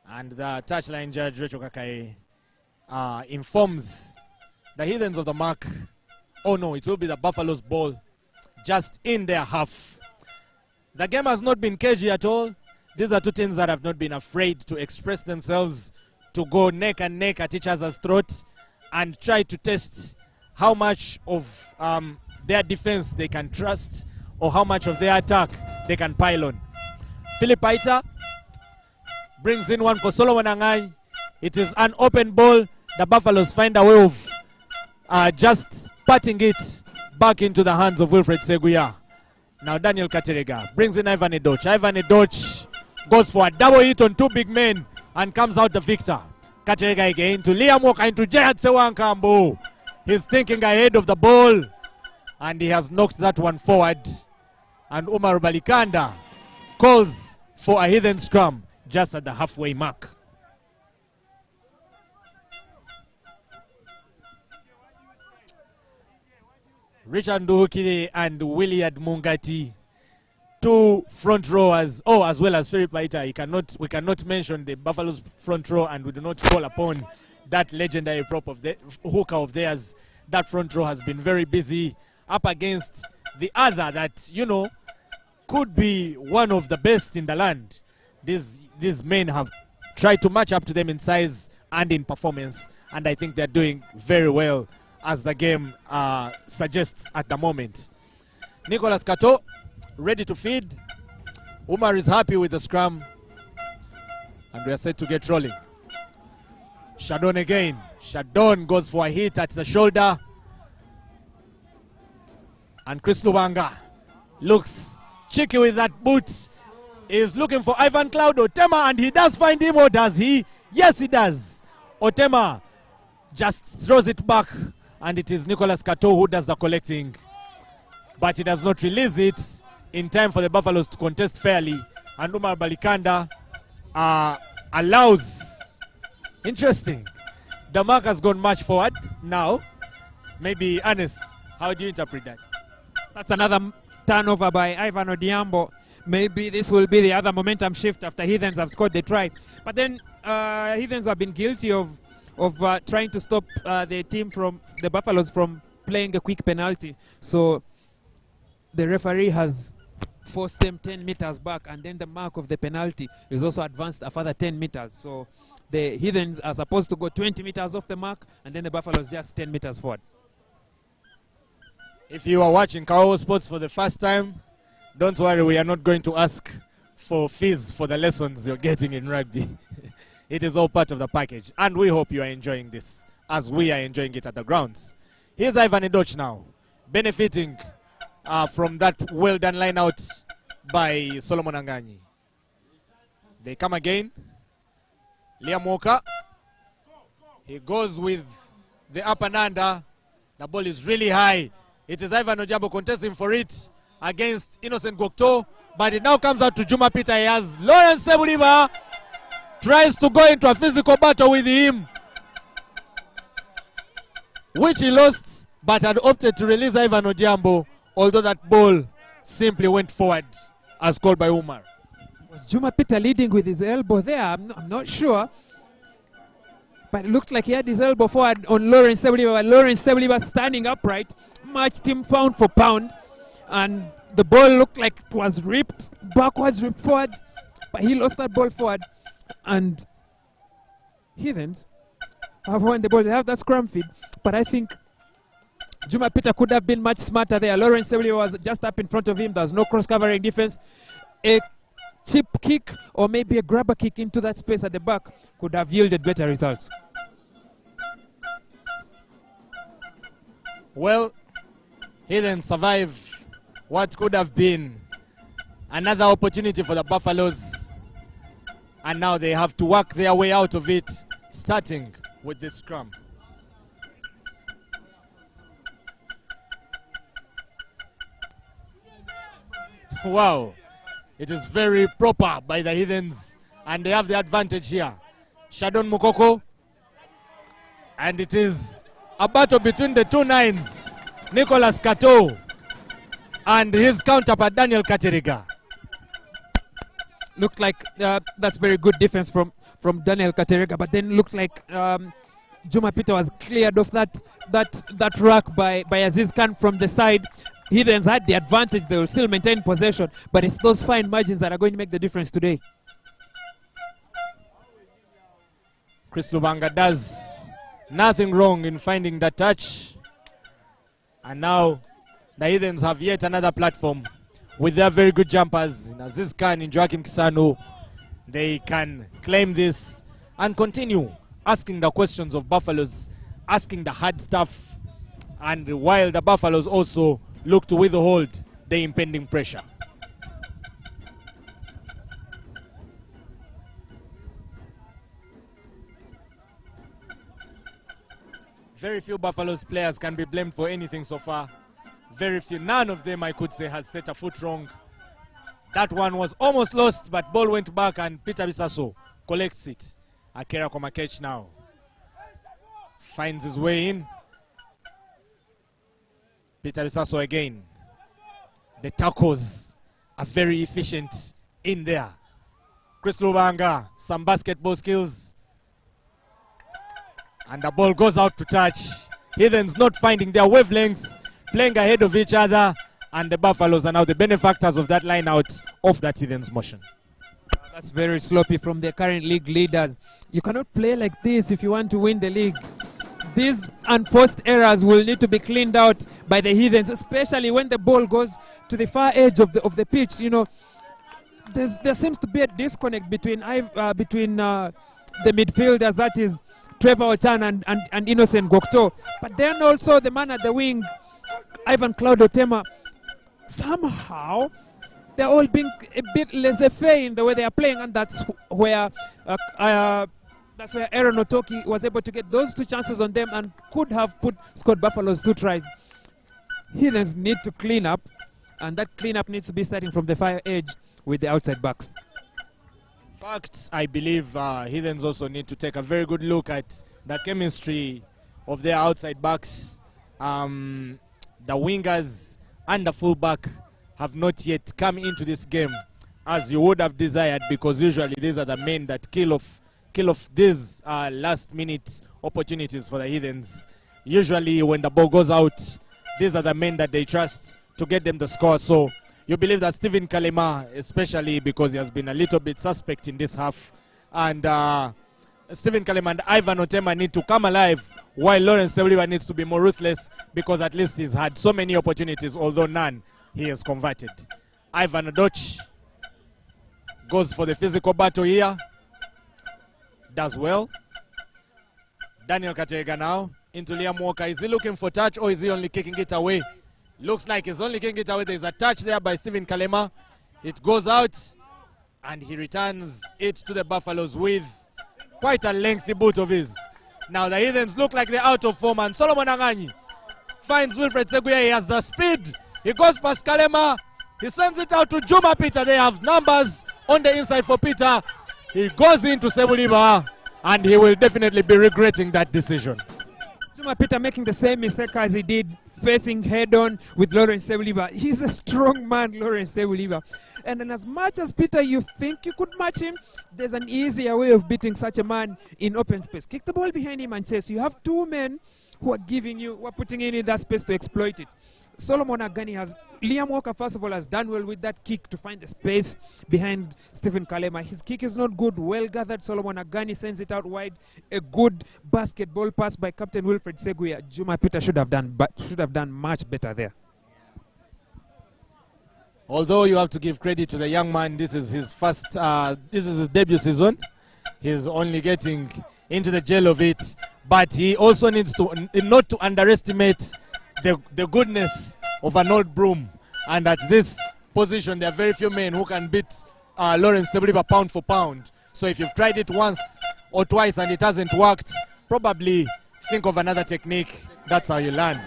And the touchline judge, Rachel Kakai, informs the Heathens of the mark. Oh no, it will be the Buffaloes' ball just in their half. The game has not been cagey at all. These are two teams that have not been afraid to express themselves, to go neck and neck at each other's throat and try to test how much of their defense they can trust or how much of their attack they can pile on. Philip Aita brings in one for Solomon Angai. It is an open ball. The Buffaloes find a way of just patting it back into the hands of Wilfred Seguya. Now Daniel Katerega brings in Ivan Edoch. Ivan Edoch goes for a double hit on two big men and comes out the victor. Katerega again to Liam Walker into Gerard Sewankambo. He's thinking ahead of the ball and he has knocked that one forward. And Umar Balikanda calls for a Heathen scrum just at the halfway mark. Richard Nduhukire and Williard Mungati, two front rowers, as well as Philip Aita. We cannot mention the Buffalo's front row and we do not call upon that legendary prop of the hooker of theirs. That front row has been very busy up against the other that, you know, could be one of the best in the land. These men have tried to match up to them in size and in performance, and I think they're doing very well as the game suggests at the moment. Nicholas Kato ready to feed. Umar is happy with the scrum, and we are set to get rolling. Shadon again. Shadon goes for a hit at the shoulder. And Chris Lubanga looks cheeky with that boot. Is looking for Ivan Cloud Otema, and he does find him, or does he? Yes, he does. Otema just throws it back, and it is Nicholas Kato who does the collecting. But he does not release it in time for the Buffaloes to contest fairly. And Umar Balikanda allows. Interesting. The mark has gone much forward now. Maybe Ernest, how do you interpret that? That's another turnover by Ivan Odiambo. Maybe this will be the other momentum shift after Heathens have scored the try. But then Heathens have been guilty of trying to stop the Buffaloes from playing a quick penalty. So the referee has forced them 10 meters back, and then the mark of the penalty is also advanced a further 10 meters. So the Heathens are supposed to go 20 meters off the mark, and then the Buffaloes just 10 meters forward. If you are watching Kao Sports for the first time, don't worry, we are not going to ask for fees for the lessons you're getting in rugby. It is all part of the package, and we hope you are enjoying this as we are enjoying it at the grounds. Here's Ivan Edoch now, benefiting from that well-done line-out by Solomon Anganyi. They come again. Liam Walker. He goes with the up and under. The ball is really high. It is Ivan Ojabo contesting for it against Innocent Gokto, but it now comes out to Juma Peter. He has Lawrence Sebuliba, tries to go into a physical battle with him, which he lost, but had opted to release Ivan Ojambo, although that ball simply went forward as called by Umar. Was Juma Peter leading with his elbow there? I'm not sure. But it looked like he had his elbow forward on Lawrence Sebuliba. Lawrence Sebuliba standing upright, matched him pound for pound. And the ball looked like it was ripped backwards, ripped forwards. But he lost that ball forward. And Heathens have won the ball. They have that scrum feed. But I think Juma Peter could have been much smarter there. Lawrence Sebuliba was just up in front of him. There's no cross-covering defense. A chip kick or maybe a grabber kick into that space at the back could have yielded better results. Well, he then survived what could have been another opportunity for the Buffaloes, and now they have to work their way out of it, starting with this scrum. Wow, it is very proper by the Heathens, and they have the advantage here. Shadon Mukoko, and it is a battle between the two nines. Nicholas Kato And his counterpart, Daniel Kateriga. Looked like that's very good defense from Daniel Kateriga, but then looked like Juma Peter was cleared off that ruck by Aziz Khan from the side. Heathens had the advantage. They will still maintain possession, but it's those fine margins that are going to make the difference today. Chris Lubanga does nothing wrong in finding that touch. And now the Heathens have yet another platform with their very good jumpers in Aziz Khan and Joachim Kisano. They can claim this and continue asking the questions of Buffaloes, asking the hard stuff, and while the Buffaloes also look to withhold the impending pressure. Very few Buffaloes players can be blamed for anything so far. Very few. None of them, I could say, has set a foot wrong. That one was almost lost, but ball went back and Peter Bisaso collects it. Akera Komakech now finds his way in. Peter Bisaso again. The tackles are very efficient in there. Chris Lubanga, some basketball skills. And the ball goes out to touch. Heathens not finding their wavelength, playing ahead of each other, and the Buffaloes are now the benefactors of that line out of that Heathens motion. That's very sloppy from the current league leaders. You cannot play like this if you want to win the league. These unforced errors will need to be cleaned out by the Heathens, especially when the ball goes to the far edge of the pitch. You know, there seems to be a disconnect between the midfielders, that is Trevor Ochan and Innocent Gokto. But then also the man at the wing, Ivan Claudio Tema, somehow they're all being a bit laissez-faire in the way they are playing, and that's where Aaron Otoki was able to get those 2 chances on them and could have put Scott Buffalo's 2 tries. Heathens need to clean up, and that cleanup needs to be starting from the far edge with the outside backs. In fact, I believe Heathens also need to take a very good look at the chemistry of their outside backs. The wingers and the fullback have not yet come into this game as you would have desired, because usually these are the men that kill off these last minute opportunities for the Heathens. Usually when the ball goes out, these are the men that they trust to get them the score. So you believe that Stephen Kalema, especially because he has been a little bit suspect in this half, and Stephen Kalema and Ivan Otema need to come alive, while Lawrence Sebuliba needs to be more ruthless, because at least he's had so many opportunities, although none he has converted. Ivan Odoch goes for the physical battle here. Does well. Daniel Kateriga now into Liam Walker. Is he looking for touch, or is he only kicking it away? Looks like he's only kicking it away. There's a touch there by Stephen Kalema. It goes out, and he returns it to the Buffaloes with quite a lengthy boot of his. Now the Heathens look like they're out of form, and Solomon Anganyi finds Wilfred Seguya. He has the speed. He goes past Kalema. He sends it out to Juma Peter. They have numbers on the inside for Peter. He goes into Sebuliba, and he will definitely be regretting that decision. Juma Peter making the same mistake as he did, facing head-on with Lawrence Sebuliba. He's a strong man, Lawrence Sebuliba. And then as much as Peter, you think you could match him, there's an easier way of beating such a man in open space. Kick the ball behind him and chase. You have 2 men who are putting in that space to exploit it. Solomon Agani has, Liam Walker first of all has done well with that kick to find the space behind Stephen Kalema. His kick is not good, well gathered. Solomon Agani sends it out wide. A good basketball pass by Captain Wilfred Seguya. Juma Peter should have done much better there. Although you have to give credit to the young man, this is his his debut season. He's only getting into the gel of it, but he also needs to not to underestimate the goodness of an old broom. And at this position, there are very few men who can beat Lawrence Sebuliba pound for pound. So if you've tried it once or twice and it hasn't worked, probably think of another technique. That's how you learn.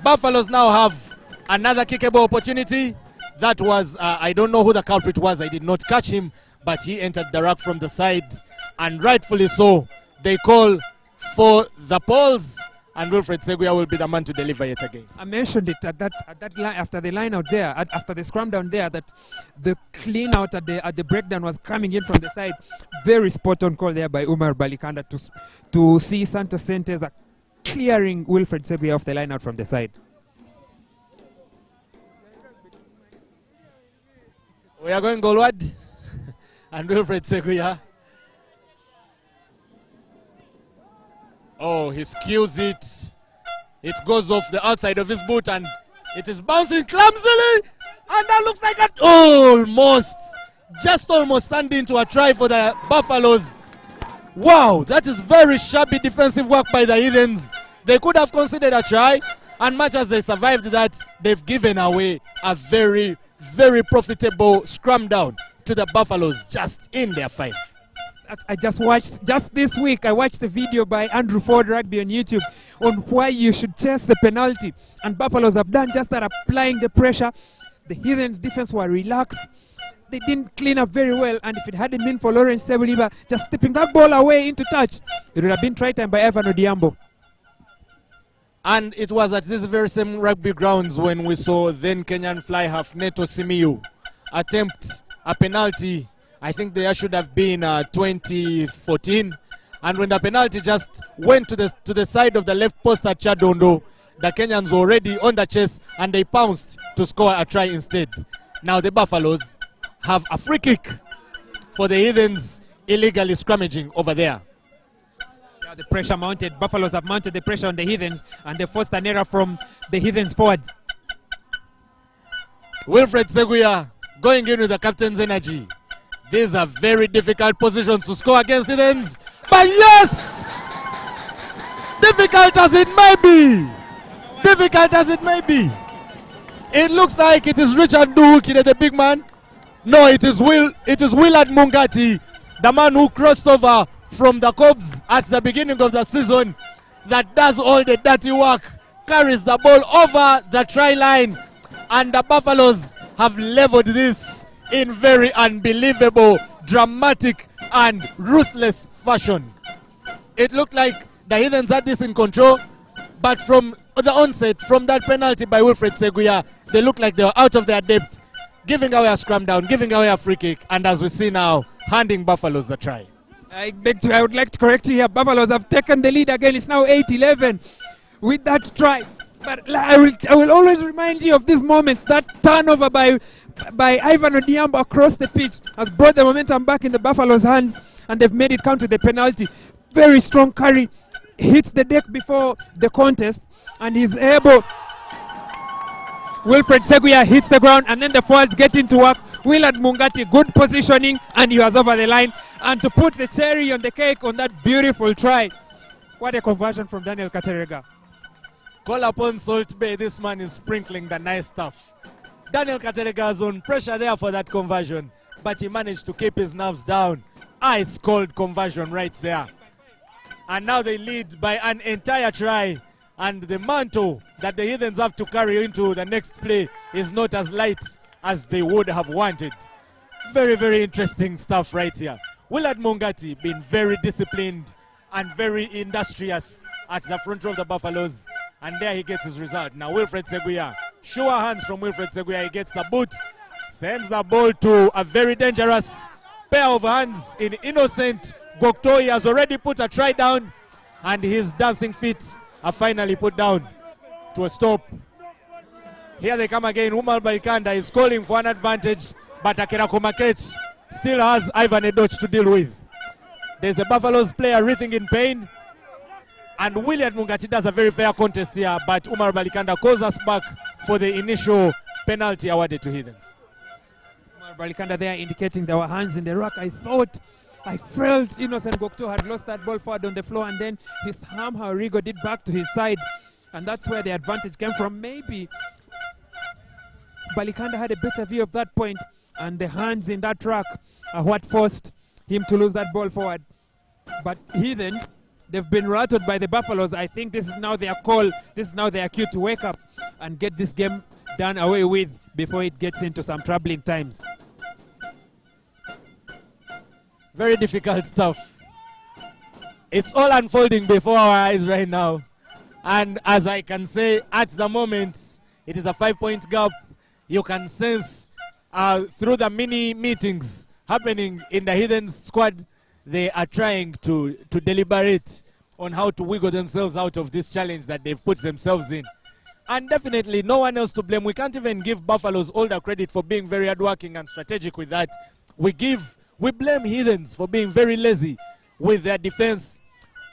Buffaloes now have another kickable opportunity. That was, I don't know who the culprit was. I did not catch him, but he entered the ruck from the side, and rightfully so. They call for the Poles, and Wilfred Seguya will be the man to deliver yet again. I mentioned it at that line after the line out there, after the scrum down there, that the clean out at the breakdown was coming in from the side. Very spot on call there by Umar Balikanda to see Santos Centers clearing Wilfred Seguya off the line out from the side. We are going goalward, and Wilfred Seguya. Oh, he skews it. It goes off the outside of his boot, and it is bouncing clumsily. And that looks like just almost standing to a try for the Buffaloes. Wow, that is very shabby defensive work by the Heathens. They could have considered a try, and much as they survived that, they've given away a very, very profitable scrum down to the Buffaloes just in their 5. I just this week, I watched a video by Andrew Ford Rugby on YouTube on why you should chase the penalty. And Buffaloes have done just that, applying the pressure. The Heathens' defense were relaxed. They didn't clean up very well. And if it hadn't been for Lawrence Sebuliba just tipping that ball away into touch, it would have been try time by Evan Odiambo. And it was at this very same rugby grounds when we saw then Kenyan fly half Neto Simiyu attempt a penalty. I think there should have been 2014, and when the penalty just went to the side of the left post at Chadondo, the Kenyans were already on the chase and they pounced to score a try instead. Now the Buffaloes have a free kick for the Heathens illegally scrummaging over there. Now the pressure mounted. Buffaloes have mounted the pressure on the Heathens, and they forced an error from the Heathens forwards. Wilfred Seguya going in with the captain's energy. These are very difficult positions to score against Heathens. But yes! Difficult as it may be. It looks like it is Richard Nduhukire, the big man. No, it is Willard Mungati, the man who crossed over from the Cobs at the beginning of the season, that does all the dirty work, carries the ball over the try line, and the Buffaloes have leveled this in very unbelievable, dramatic and ruthless fashion. It looked like the Heathens had this in control, but from the onset, from that penalty by Wilfred Seguya, they looked like they were out of their depth, giving away a scrum down, giving away a free kick, and as we see now, handing Buffaloes the try. I would like to correct you here. Buffaloes have taken the lead again. It's now 8-11 with that try. But I will always remind you of these moments. That turnover by Ivan Odiambo across the pitch has brought the momentum back in the Buffaloes' hands, and they've made it count to the penalty. Very strong carry, hits the deck before the contest, and he's able. Wilfred Seguya hits the ground, and then the forwards get into work. Willard Mungati, good positioning, and he was over the line. And to put the cherry on the cake on that beautiful try, what a conversion from Daniel Katerega. Call upon Salt Bay, this man is sprinkling the nice stuff. Daniel Katerega is on pressure there for that conversion, but he managed to keep his nerves down. Ice cold conversion right there. And now they lead by an entire try, and the mantle that the Heathens have to carry into the next play is not as light as they would have wanted. Very, very interesting stuff right here. Willard Mungati being very disciplined and very industrious at the front row of the Buffaloes, and there he gets his result. Now Wilfred Seguya, sure hands from Wilfred Seguya, he gets the boot, sends the ball to a very dangerous pair of hands in Innocent Gokto. He has already put a try down, and his dancing feet are finally put down to a stop. Here they come again. Umar Baikanda is calling for an advantage, but Akira Komakech still has Ivan Edoch to deal with. There's a Buffaloes player writhing in pain, and William Mungati does a very fair contest here, but Umar Balikanda calls us back for the initial penalty awarded to Heathens. Umar Balikanda there indicating there were hands in the ruck. I felt Innocent Gokto had lost that ball forward on the floor, and then his arm, Haurigo, did back to his side, and that's where the advantage came from. Maybe Balikanda had a better view of that point, and the hands in that ruck are what forced him to lose that ball forward. But Heathens, they've been rattled by the Buffaloes. I think this is now their call. This is now their cue to wake up and get this game done away with before it gets into some troubling times. Very difficult stuff. It's all unfolding before our eyes right now. And as I can say, at the moment, it is a 5-point gap. You can sense through the mini meetings happening in the Heathens squad, they are trying to deliberate on how to wiggle themselves out of this challenge that they've put themselves in. And definitely no one else to blame. We can't even give Buffaloes all the credit for being very hardworking and strategic with that. We blame Heathens for being very lazy with their defense,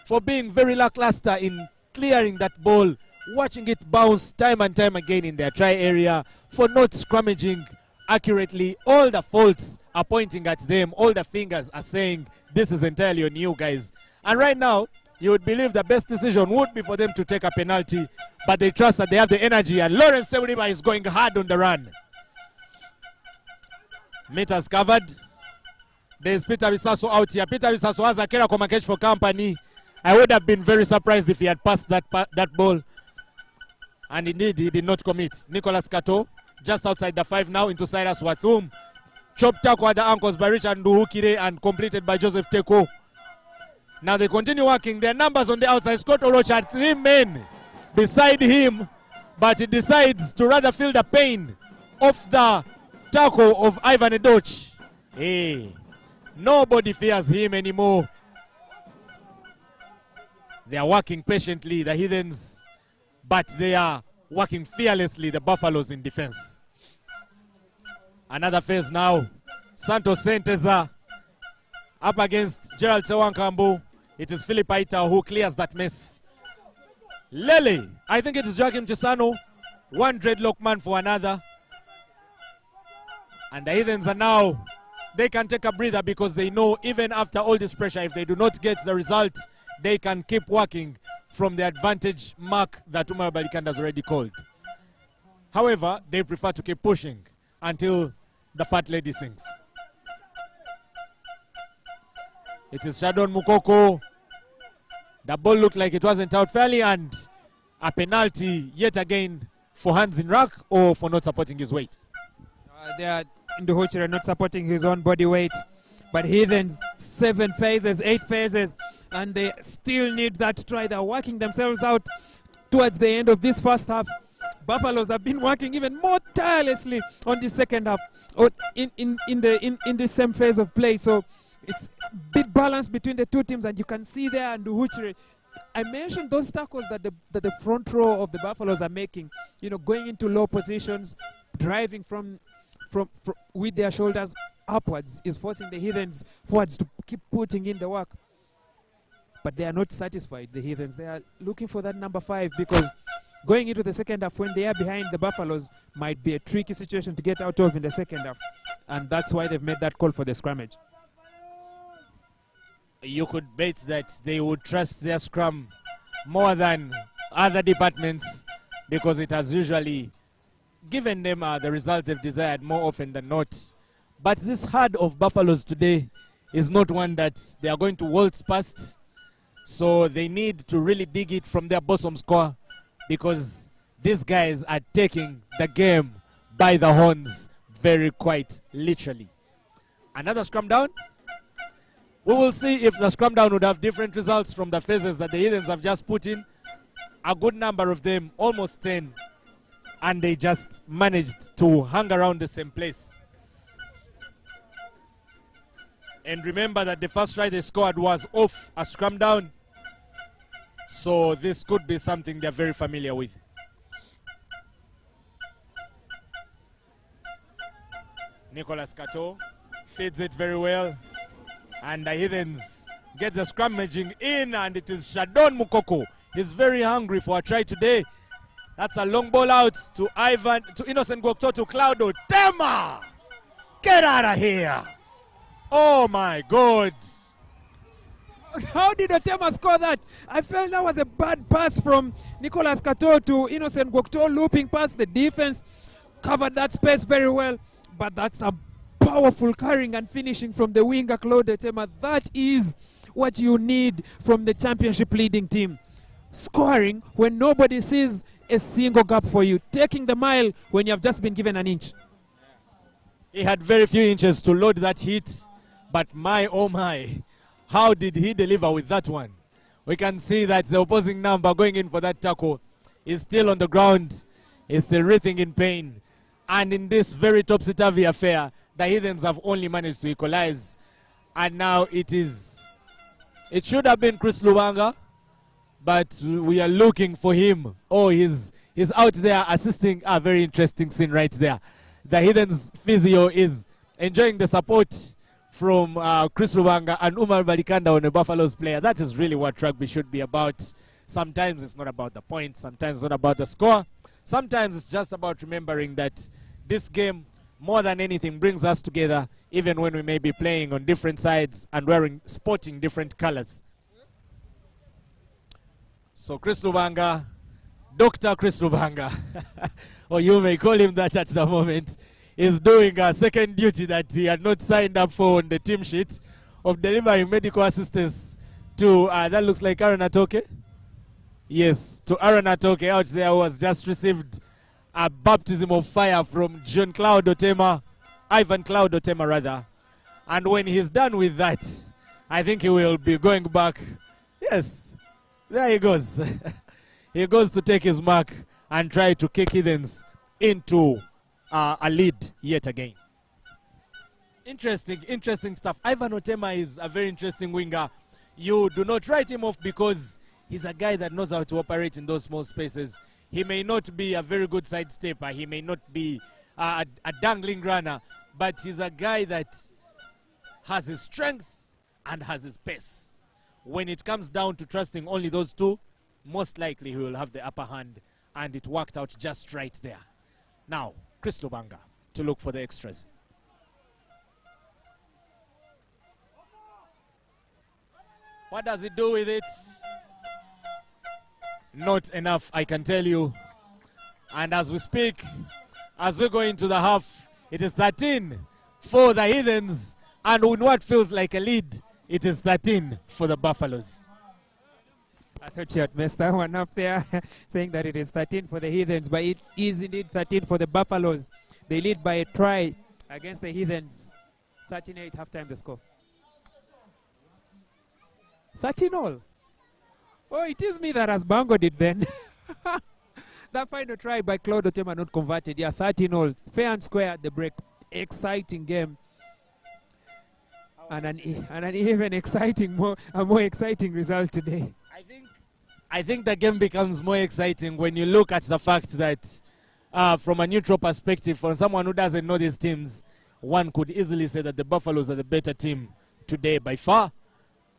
for being very lackluster in clearing that ball, watching it bounce time and time again in their try area, for not scrummaging accurately. All the faults are pointing at them. All the fingers are saying, this is entirely on you guys. And right now, you would believe the best decision would be for them to take a penalty, but they trust that they have the energy, and Lawrence Sewriba is going hard on the run. Meters covered. There's Peter Bisaso out here. Peter Bisaso has a Kera Komakech for company. I would have been very surprised if he had passed that ball. And indeed, he did not commit. Nicholas Kato, just outside the 5 now, into Cyrus Wathum. Chopped tackle at the ankles by Richard Nduhukire and completed by Joseph Teko. Now they continue working their numbers on the outside. Scott Oloch had 3 men beside him, but he decides to rather feel the pain of the tackle of Ivan Edoch. Hey, nobody fears him anymore. They are working patiently, the Heathens, but they are working fearlessly, the Buffaloes in defense. Another phase now. Santos Senteza up against Gerald Tewankambu. It is Philip Aita who clears that mess. Lele, I think it is Joachim Chisano. One dreadlock man for another. And the Heathens are now, they can take a breather because they know even after all this pressure, if they do not get the result, they can keep working from the advantage mark that Umar Balikanda has already called. However, they prefer to keep pushing until the fat lady sings. It is Shadon Mukoko. The ball looked like it wasn't out fairly, and a penalty yet again for hands in rack or for not supporting his weight. They are in the Hochira not supporting his own body weight. But Heathens, 7 phases, 8 phases, and they still need that try. They're working themselves out towards the end of this first half. Buffaloes have been working even more tirelessly on the second half, or in the same phase of play. So it's a bit balance between the two teams, and you can see there and Huchire. I mentioned those tackles that the front row of the Buffaloes are making, you know, going into low positions, driving from with their shoulders upwards is forcing the Heathens forwards to keep putting in the work. But they are not satisfied, the Heathens. They are looking for that number 5, because going into the second half when they are behind the Buffaloes might be a tricky situation to get out of in the second half. And that's why they've made that call for the scrummage. You could bet that they would trust their scrum more than other departments, because it has usually given them the result they've desired more often than not. But this herd of Buffaloes today is not one that they are going to waltz past. So they need to really dig it from their bosom score, because these guys are taking the game by the horns very quite literally. Another scrum down. We will see if the scrum down would have different results from the phases that the Heathens have just put in. A good number of them, almost 10, and they just managed to hang around the same place. And remember that the first try they scored was off a scrum down. So this could be something they're very familiar with. Nicholas Kato feeds it very well. And the Heathens get the scrummaging in, and it is Shadon Mukoko. He's very hungry for a try today. That's a long ball out to Ivan, to Innocent Gokto, to Claudio. Tema! Get out of here! Oh my God! How did Otema score that? I felt that was a bad pass from Nicholas Kato to Innocent Gokto, looping past the defense. Covered that space very well, but that's a powerful carrying and finishing from the winger Claude Otema. That is what you need from the championship leading team. Scoring when nobody sees a single gap for you. Taking the mile when you have just been given an inch. He had very few inches to load that hit, but my oh my, how did he deliver with that one? We can see that the opposing number going in for that tackle is still on the ground, is still writhing in pain. And in this very topsy-turvy affair, the Heathens have only managed to equalize. And now it should have been Chris Lubanga, but we are looking for him. Oh, he's out there assisting. A very interesting scene right there. The Heathens physio is enjoying the support from Chris Lubanga and Umar Balikanda on a Buffaloes player. That is really what rugby should be about. Sometimes it's not about the points. Sometimes it's not about the score. Sometimes it's just about remembering that this game, more than anything, brings us together, even when we may be playing on different sides and sporting different colors. So Chris Lubanga, Dr. Chris Lubanga, or you may call him that at the moment, is doing a second duty that he had not signed up for on the team sheet of delivering medical assistance to, that looks like Aaron Atoke. Yes, to Aaron Atoke out there, who has just received a baptism of fire from Ivan Cloud Otema rather. And when he's done with that, I think he will be going back. Yes, there he goes. He goes to take his mark and try to kick Heathens into a lead yet again. Interesting stuff. Ivan Otema is a very interesting winger. You do not write him off because he's a guy that knows how to operate in those small spaces. He may not be a very good side stepper. He may not be a dangling runner, but he's a guy that has his strength and has his pace. When it comes down to trusting only those two, most likely he will have the upper hand, and it worked out just right there. Now, Chris Lubanga to look for the extras. What does he do with it? Not enough, I can tell you. And as we speak, as we go into the half, it is 13 for the Heathens, and in what feels like a lead, it is 13 for the Buffaloes. I thought you had messed that one up there, saying that it is 13 for the Heathens, but it is indeed 13 for the Buffaloes. They lead by a try against the Heathens. 13-8 halftime the score. 13-all. Oh, it is me that has bangoed it then. That final try by Claude Otema not converted. Yeah, 13-all. Fair and square at the break. Exciting game. And an even a more exciting result today. I think the game becomes more exciting when you look at the fact that from a neutral perspective, for someone who doesn't know these teams, one could easily say that the Buffaloes are the better team today by far.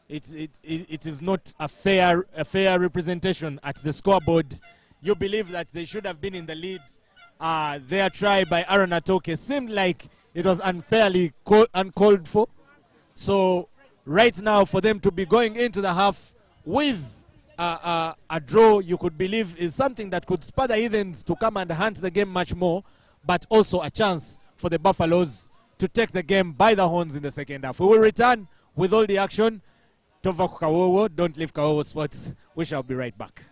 It is not a fair representation at the scoreboard. You believe that they should have been in the lead. Their try by Aaron Atoke seemed like it was unfairly uncalled for. So right now, for them to be going into the half with a draw, you could believe is something that could spur the Heathens to come and hunt the game much more, but also a chance for the Buffaloes to take the game by the horns in the second half. We will return with all the action. Tova Kawowo, don't leave Kawowo Sports. We shall be right back.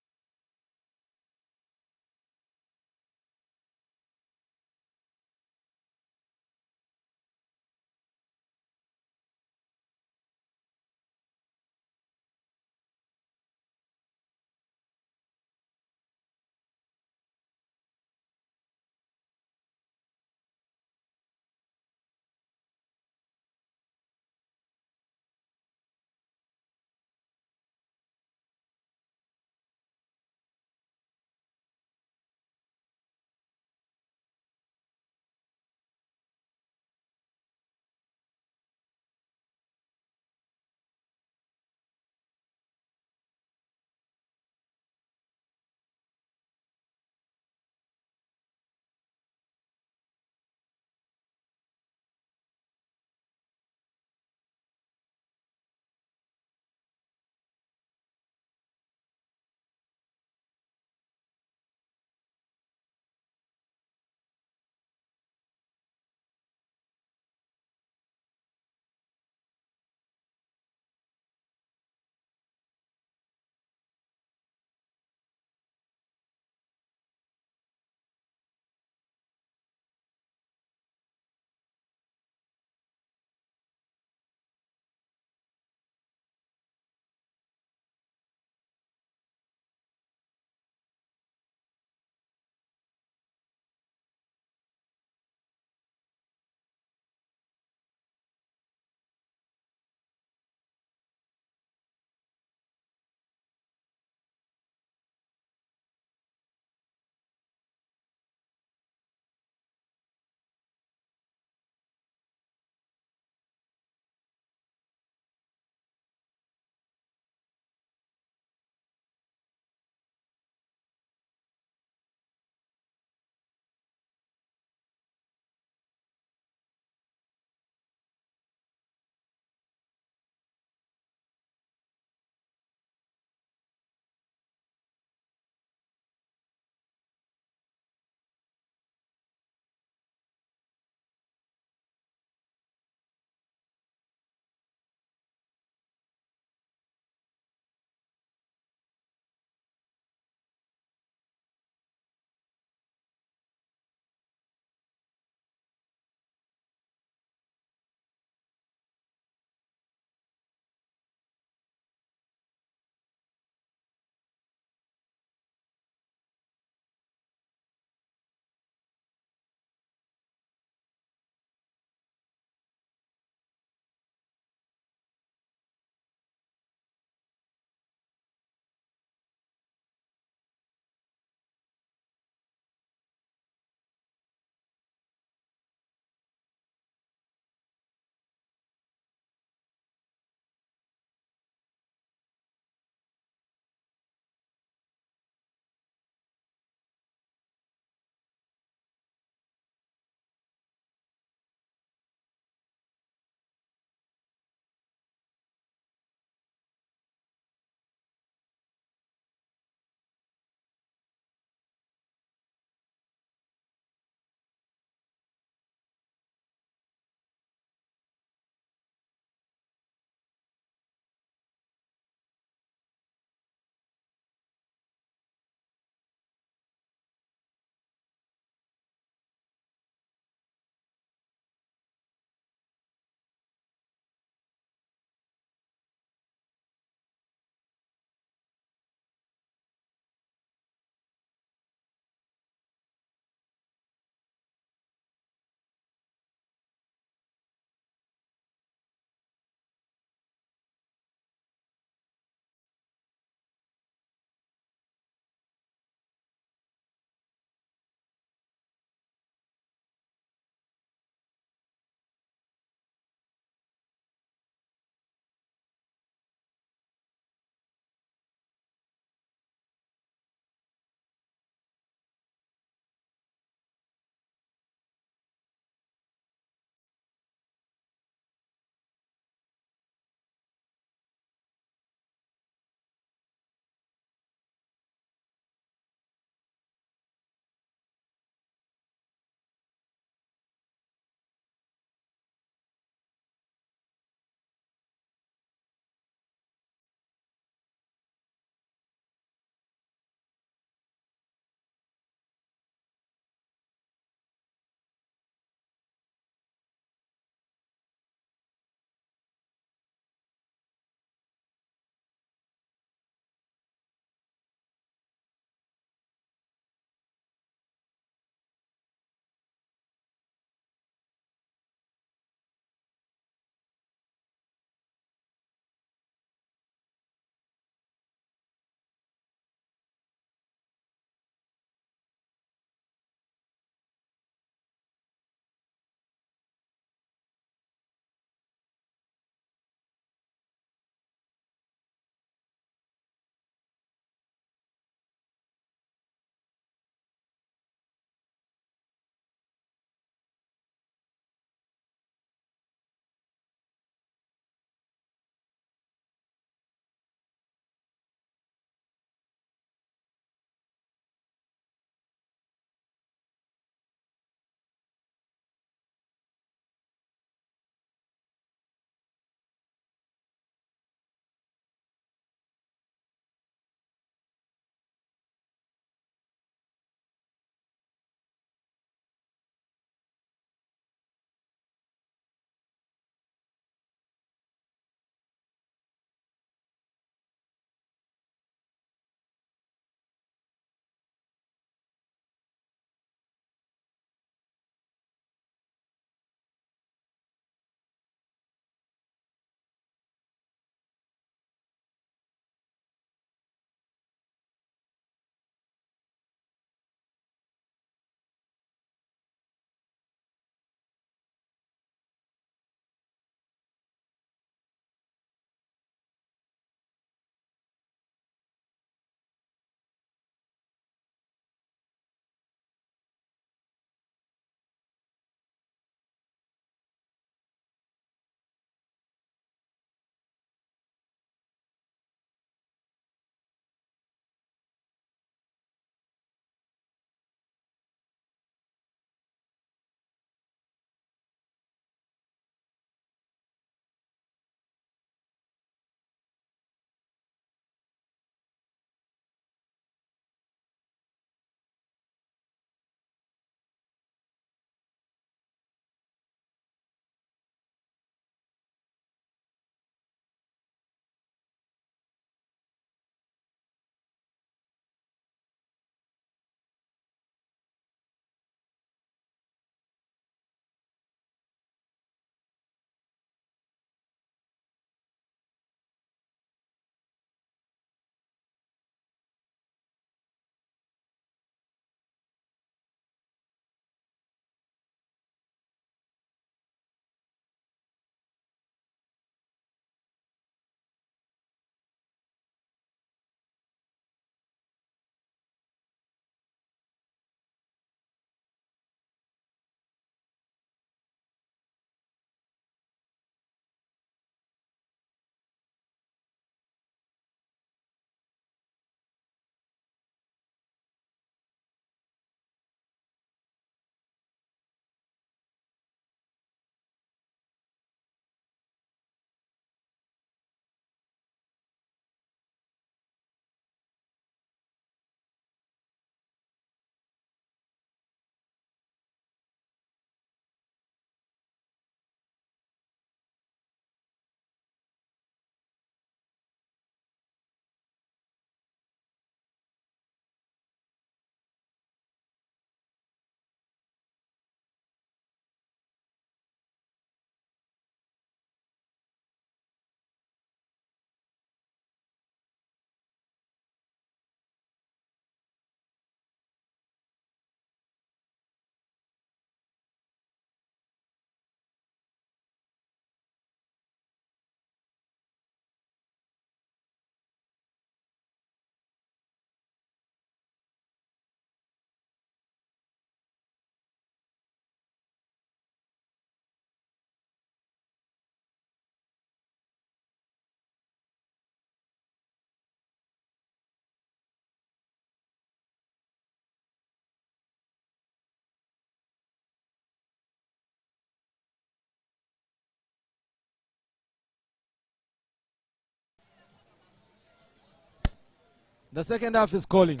The second half is calling,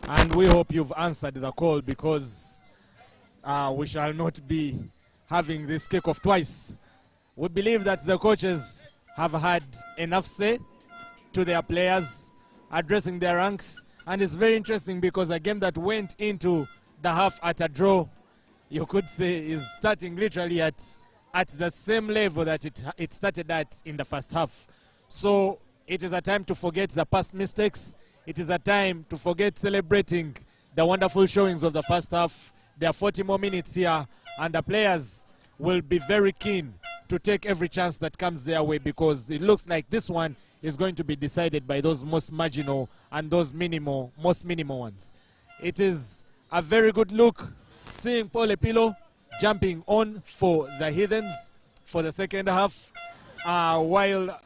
and we hope you've answered the call, because we shall not be having this kickoff twice. We believe that the coaches have had enough say to their players, addressing their ranks, and it's very interesting because a game that went into the half at a draw, you could say, is starting literally at the same level that it started at in the first half. So it is a time to forget the past mistakes. It is a time to forget celebrating the wonderful showings of the first half. There are 40 more minutes here, and the players will be very keen to take every chance that comes their way, because it looks like this one is going to be decided by those most marginal and those most minimal ones. It is a very good look seeing Paul Epilo jumping on for the Heathens for the second half, while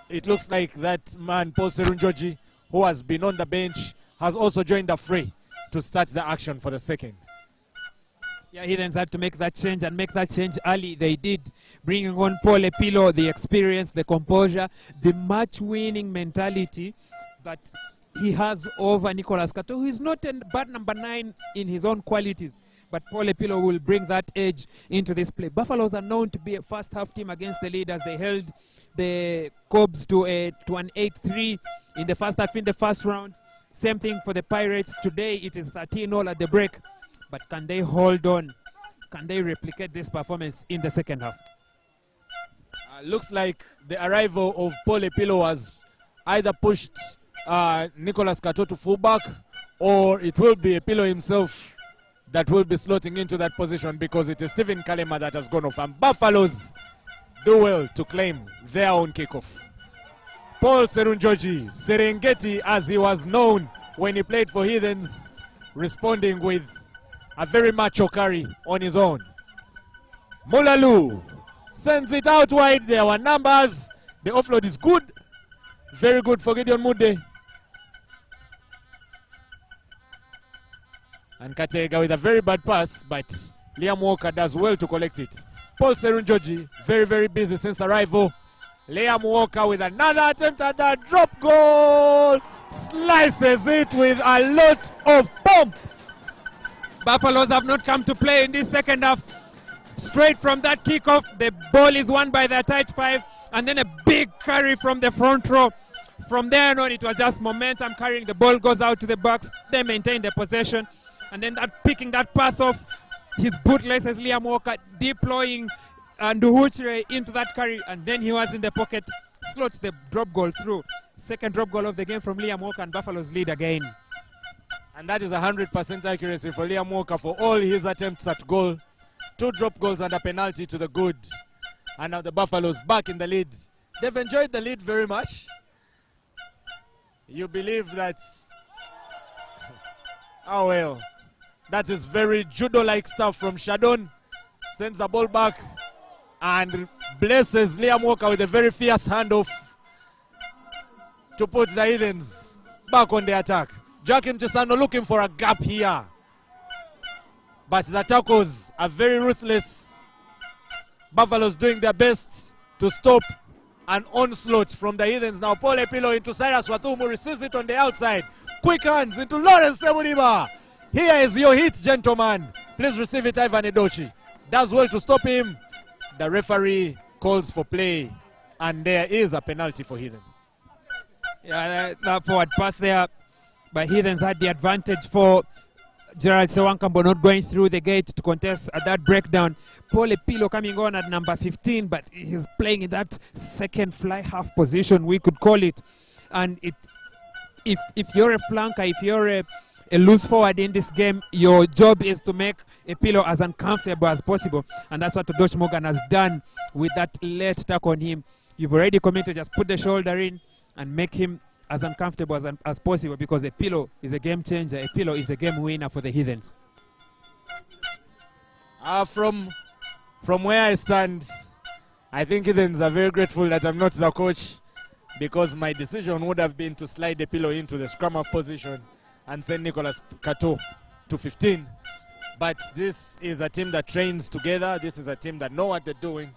it looks like that man Paul Serunjoji, who has been on the bench, has also joined the fray to start the action for the second. Yeah, Heathens had to make that change, and make that change early. They did, bringing on Paul Epilo, the experience, the composure, the match-winning mentality that he has over Nicolas Kato, who is not a bad number 9 in his own qualities. But Paul Epilo will bring that edge into this play. Buffaloes are known to be a first-half team against the leaders. They held the Cobs to an 8-3 in the first half in the first round. Same thing for the Pirates. Today it is 13-all at the break. But can they hold on? Can they replicate this performance in the second half? Looks like the arrival of Paul Epilo has either pushed Nicolas Kato to fullback, or it will be Epilo himself that will be slotting into that position, because it is Stephen Kalema that has gone off. And Buffaloes do well to claim their own kickoff. Paul Serunjoji, Serengeti as he was known when he played for Heathens, responding with a very macho carry on his own. Mulalu sends it out wide. There were numbers. The offload is good. Very good for Gideon Mude. And Katega with a very bad pass, but Liam Walker does well to collect it. Paul Serunjoji, very, very busy since arrival. Liam Walker with another attempt at that drop goal. Slices it with a lot of pump. Buffaloes have not come to play in this second half. Straight from that kickoff, the ball is won by the tight 5, and then a big carry from the front row. From there on, it was just momentum carrying. The ball goes out to the box. They maintain the possession, and then picking that pass off his bootlaces, Liam Walker, deploying Nduhuchire into that carry, and then he was in the pocket, slots the drop goal through. Second drop goal of the game from Liam Walker, and Buffaloes lead again. And that is 100% accuracy for Liam Walker for all his attempts at goal. 2 drop goals and a penalty to the good. And now the Buffaloes back in the lead. They've enjoyed the lead very much. You believe that... Oh well. That is very judo-like stuff from Shadon. Sends the ball back and blesses Liam Walker with a very fierce handoff to put the Heathens back on the attack. Joaquim Chisano looking for a gap here. But the tackles are very ruthless. Buffaloes doing their best to stop an onslaught from the Heathens. Now Paul Epilo into Cyrus Wathumu, receives it on the outside. Quick hands into Lawrence Semuliba. Here is your hit, gentlemen. Please receive it, Ivan Edochi. Does well to stop him. The referee calls for play, and there is a penalty for Heathens. Yeah, that forward pass there. But Heathens had the advantage for Gerald Sewankambo not going through the gate to contest at that breakdown. Paul Epilo coming on at number 15, but he's playing in that second fly half position, we could call it. And if you're a flanker, if you're a loose forward in this game, your job is to make Epilo as uncomfortable as possible. And that's what Todosh Morgan has done with that late tackle on him. You've already committed, just put the shoulder in and make him as uncomfortable as possible, because Epilo is a game changer. Epilo is a game winner for the Heathens. From where I stand, I think Heathens are very grateful that I'm not the coach, because my decision would have been to slide Epilo into the scrum half position and send Nicolas Kato to 15. But this is a team that trains together. This is a team that know what they're doing.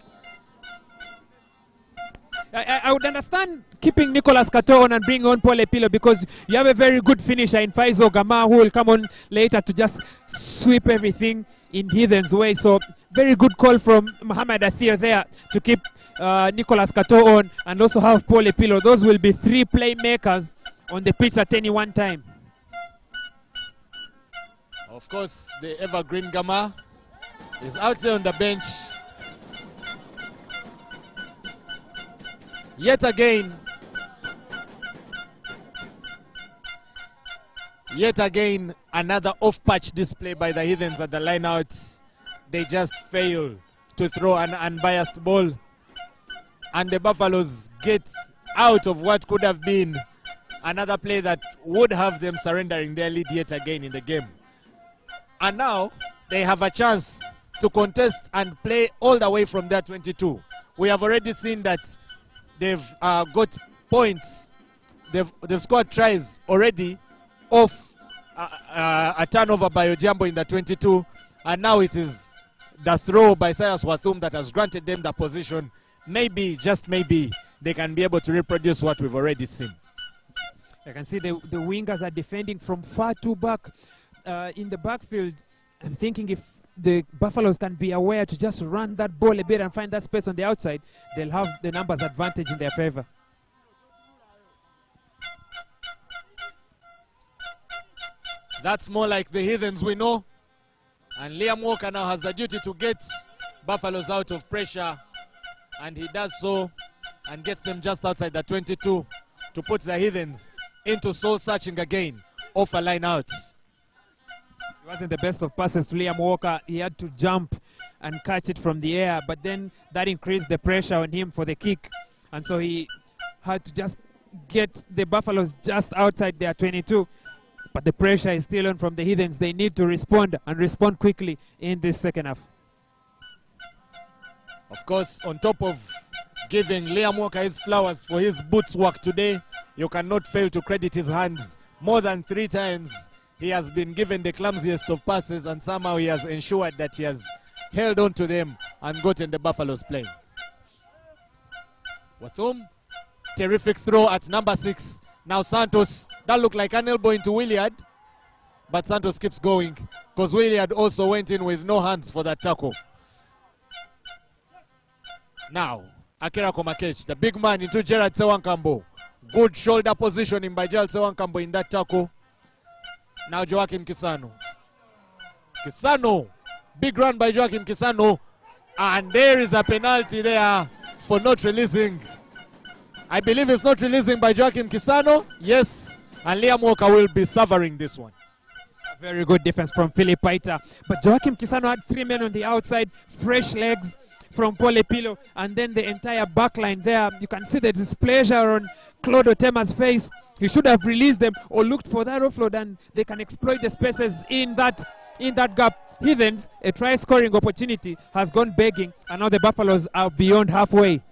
I would understand keeping Nicolas Kato on and bring on Paul Epilo because you have a very good finisher in Faizo Gama who will come on later to just sweep everything in Heathens' way. So very good call from Mohamed Athir there to keep Nicolas Kato on and also have Paul Epilo. Those will be 3 playmakers on the pitch at any one time. Of course, the evergreen Gama is out there on the bench. Yet again, another off-patch display by the Heathens at the line-out. They just fail to throw an unbiased ball. And the Buffaloes get out of what could have been another play that would have them surrendering their lead yet again in the game. And now they have a chance to contest and play all the way from their 22. We have already seen that they've got points. They've scored tries already off a turnover by Ojambo in the 22. And now it is the throw by Cyrus Wathum that has granted them the position. Maybe, just maybe, they can be able to reproduce what we've already seen. I can see the wingers are defending from far too back in the backfield. I'm thinking if the Buffaloes can be aware to just run that ball a bit and find that space on the outside, they'll have the numbers advantage in their favor. That's more like the Heathens we know. And Liam Walker now has the duty to get Buffaloes out of pressure. And he does so and gets them just outside the 22 to put the Heathens into soul searching again off a line out. It wasn't the best of passes to Liam Walker. He had to jump and catch it from the air, but then that increased the pressure on him for the kick. And so he had to just get the Buffaloes just outside their 22. But the pressure is still on from the Heathens. They need to respond and respond quickly in this second half. Of course, on top of giving Liam Walker his flowers for his boots work today, you cannot fail to credit his hands. More than 3 times he has been given the clumsiest of passes, and somehow he has ensured that he has held on to them and gotten the Buffaloes playing. Wathum, terrific throw at number 6. Now Santos, that looked like an elbow into Williard, but Santos keeps going because Williard also went in with no hands for that tackle. Now, Akira Komakech, the big man into Gerald Sewankambo. Good shoulder positioning by Gerald Sewankambo in that tackle. Now Joachim Kisano. Kisano, big run by Joachim Kisano. And there is a penalty there for not releasing. I believe it's not releasing by Joachim Kisano. Yes, and Liam Walker will be severing this one. A very good defense from Philip Paita. But Joachim Kisano had 3 men on the outside, fresh legs from Paul Epilo, and then the entire backline there. You can see the displeasure on Claude Otema's face. He should have released them or looked for that offload, and they can exploit the spaces in that gap. Heathens, a try-scoring opportunity, has gone begging, and now the Buffaloes are beyond halfway.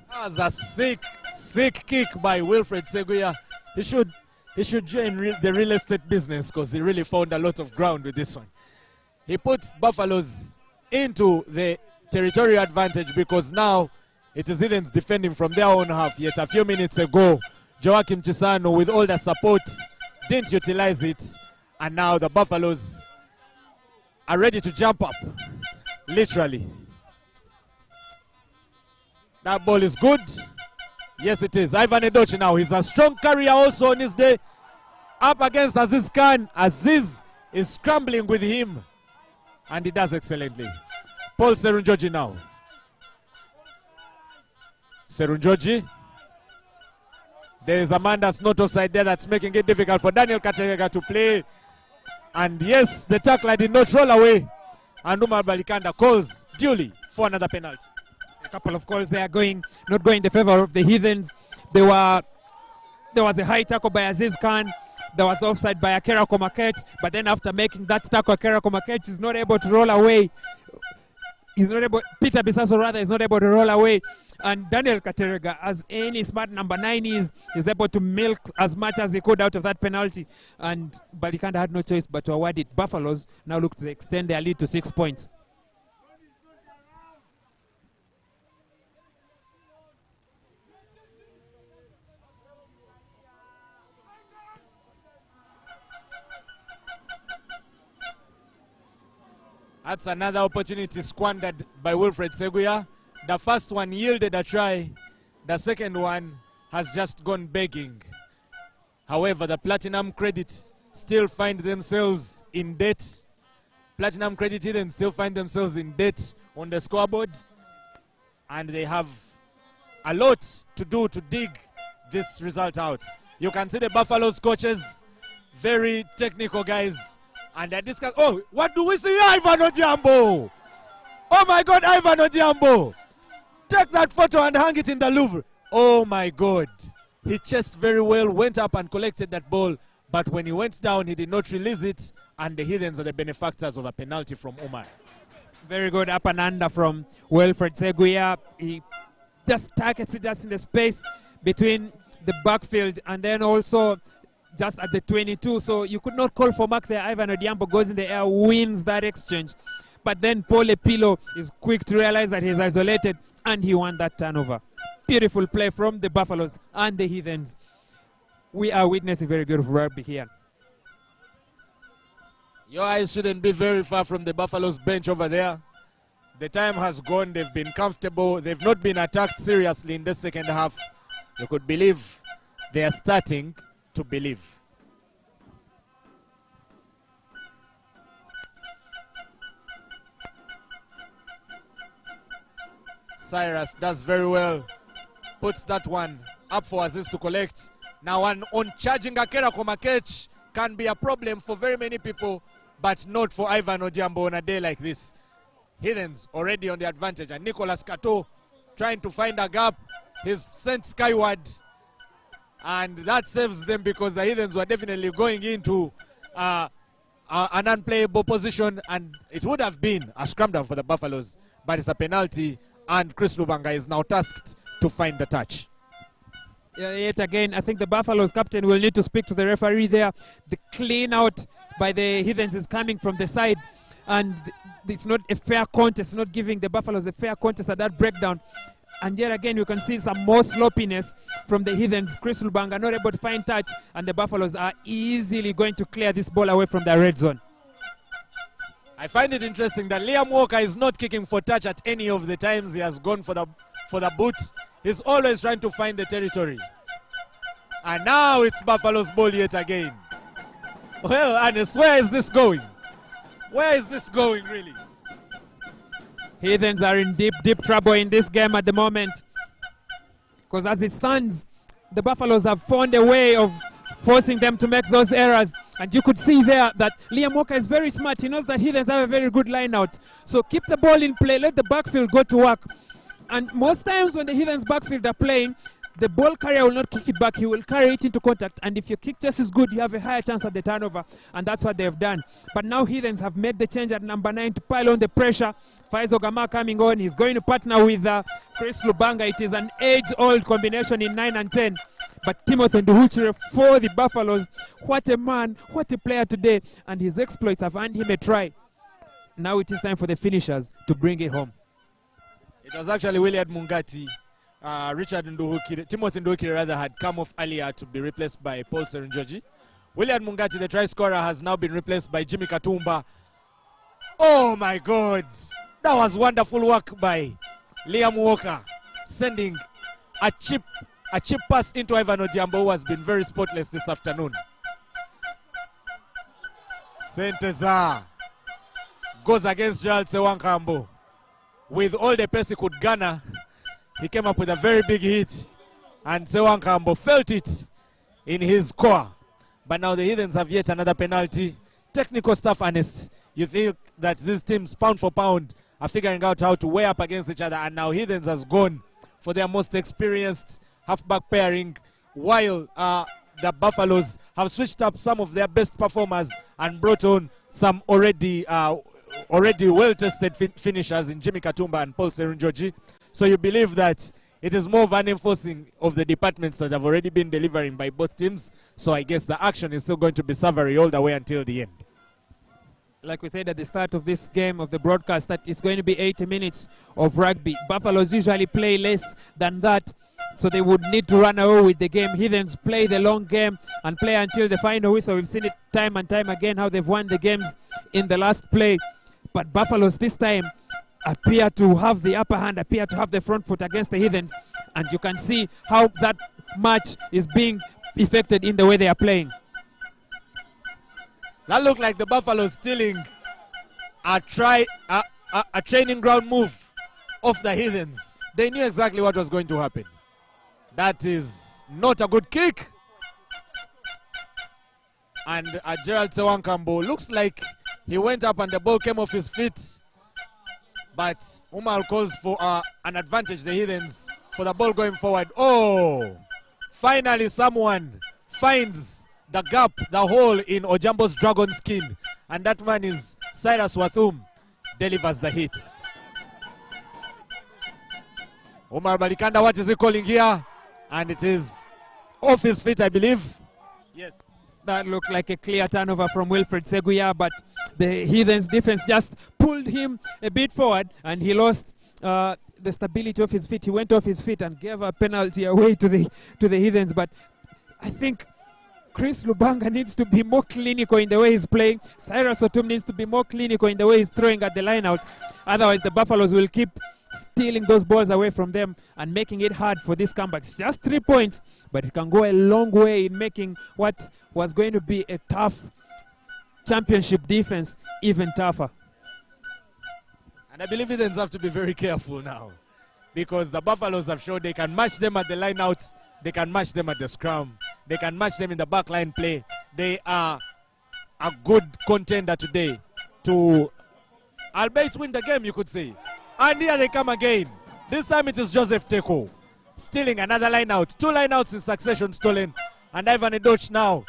That was a sick kick by Wilfred Seguya. He should join the real estate business because he really found a lot of ground with this one. He puts Buffaloes into the territorial advantage because now it is Heathens defending from their own half. Yet a few minutes ago, Joachim Chisano with all the support didn't utilize it, and now the Buffaloes are ready to jump up, literally. That ball is good. Yes, it is. Ivan Edoche now. He's a strong carrier also on his day. Up against Aziz Khan. Aziz is scrambling with him, and he does excellently. Paul Serunjoji now. Serunjoji. There is a man that's not offside there that's making it difficult for Daniel Katerega to play. And yes, the tackler did not roll away. And Umar Balikanda calls duly for another penalty. A couple of calls there not going in the favor of the Heathens. There was a high tackle by Aziz Khan. There was offside by Akira Komakech. But then after making that tackle, Akira Komakech is not able to roll away. Peter Bisaso rather is not able to roll away. And Daniel Katerega, as any smart number 9 is able to milk as much as he could out of that penalty. And Balikanda had no choice but to award it. Buffaloes now look to extend their lead to 6 points. That's another opportunity squandered by Wilfred Seguya. The first one yielded a try. The second one has just gone begging. However, the Platinum Credit still find themselves in debt. Platinum Credit Heathens still find themselves in debt on the scoreboard. And they have a lot to do to dig this result out. You can see the Buffaloes coaches, very technical guys. And they discuss, oh, what do we see? Ivan Odhiambo! Oh my God, Ivan Odhiambo! Take that photo and hang it in the Louvre. Oh my God. He chased very well, went up and collected that ball. But when he went down, he did not release it. And the Heathens are the benefactors of a penalty from Omar. Very good up and under from Wilfred Seguya. He just targets it just in the space between the backfield and then also just at the 22. So you could not call for mark there. Ivan Odhiambo goes in the air, wins that exchange. But then Paul Epilo is quick to realize that he's isolated, and he won that turnover. Beautiful play from the Buffaloes and the Heathens. We are witnessing very good rugby here. Your eyes shouldn't be very far from the Buffaloes bench over there. The time has gone. They've been comfortable. They've not been attacked seriously in the second half. You could believe they are starting to believe. Cyrus does very well. Puts that one up for Aziz to collect. Now on charging Akera Komakech can be a problem for very many people, but not for Ivan Odhiambo on a day like this. Heathens already on the advantage, and Nicolas Kato trying to find a gap. He's sent skyward, and that saves them because the Heathens were definitely going into an unplayable position, and it would have been a scrum down for the Buffaloes, but it's a penalty, and Chris Lubanga is now tasked to find the touch. Yet again, I think the Buffaloes captain will need to speak to the referee there. The clean out by the Heathens is coming from the side, and it's not a fair contest, not giving the Buffaloes a fair contest at that breakdown. And yet again, you can see some more sloppiness from the Heathens. Chris Lubanga not able to find touch, and the Buffaloes are easily going to clear this ball away from the red zone. I find it interesting that Liam Walker is not kicking for touch at any of the times he has gone for the boot. He's always trying to find the territory. And now it's Buffalo's ball yet again. Well, Anis, where is this going? Where is this going, really? Heathens are in deep, deep trouble in this game at the moment. Because as it stands, the Buffaloes have found a way of forcing them to make those errors. And you could see there that Liam Walker is very smart. He knows that Heathens have a very good line out. So keep the ball in play, let the backfield go to work. And most times when the Heathens backfield are playing, the ball carrier will not kick it back. He will carry it into contact. And if your kick just is good, you have a higher chance at the turnover. And that's what they've done. But now Heathens have made the change at number 9 to pile on the pressure. Faiz Ogama coming on. He's going to partner with Chris Lubanga. It is an age-old combination in 9 and 10. But Timothy Nduhuchere for the Buffaloes. What a man, what a player today. And his exploits have earned him a try. Now it is time for the finishers to bring it home. It was actually William Mungati. Richard Nduhukire, Timothy Nduhukire rather, had come off earlier to be replaced by Paul Serunjoji. William Mungati, the try scorer, has now been replaced by Jimmy Katumba. Oh my God! That was wonderful work by Liam Walker, sending a chip pass into Ivan Odhiambo, who has been very spotless this afternoon. Senteza goes against Gerald Sewankambo. With all the pace he could garner, he came up with a very big hit, and Sewankambo felt it in his core. But now the Heathens have yet another penalty. Technical stuff, Ernest. You think that these teams, pound for pound, are figuring out how to weigh up against each other, and now Heathens has gone for their most experienced halfback pairing, while the Buffaloes have switched up some of their best performers and brought on some already well-tested finishers in Jimmy Katumba and Paul Serunjoji. So you believe that it is more of an enforcing of the departments that have already been delivering by both teams. So I guess the action is still going to be savory all the way until the end. Like we said at the start of this game of the broadcast, that it's going to be 80 minutes of rugby. Buffaloes usually play less than that, so they would need to run away with the game. Heathens play the long game and play until the final whistle. We've seen it time and time again how they've won the games in the last play. But Buffaloes this time appear to have the upper hand, appear to have the front foot against the Heathens. And you can see how that match is being effected in the way they are playing. That looked like the Buffaloes stealing a training ground move of the Heathens. They knew exactly what was going to happen. That is not a good kick. And Gerald Sewankambo looks like he went up and the ball came off his feet. But Umar calls for an advantage, the Heathens, for the ball going forward. Oh, finally someone finds the gap, the hole in Ojambo's dragon skin. And that man is Cyrus Wathum, delivers the hit. Umar Balikanda, what is he calling here? And it is off his feet, I believe. Yes. That looked like a clear turnover from Wilfred Seguya, but the Heathens defense just pulled him a bit forward and he lost the stability of his feet. He went off his feet and gave a penalty away to the Heathens. But I think Chris Lubanga needs to be more clinical in the way he's playing. Cyrus Otum needs to be more clinical in the way he's throwing at the lineouts. Otherwise, the Buffaloes will keep stealing those balls away from them and making it hard for these comebacks. Just 3 points, but it can go a long way in making what was going to be a tough championship defense even tougher. And I believe Heathens have to be very careful now, because the Buffaloes have shown they can match them at the line-out, they can match them at the scrum, they can match them in the backline play. They are a good contender today to, albeit win the game, you could say. And here they come again. This time it is Joseph Teko stealing another line out. 2 line outs in succession stolen. And Ivan Edoch now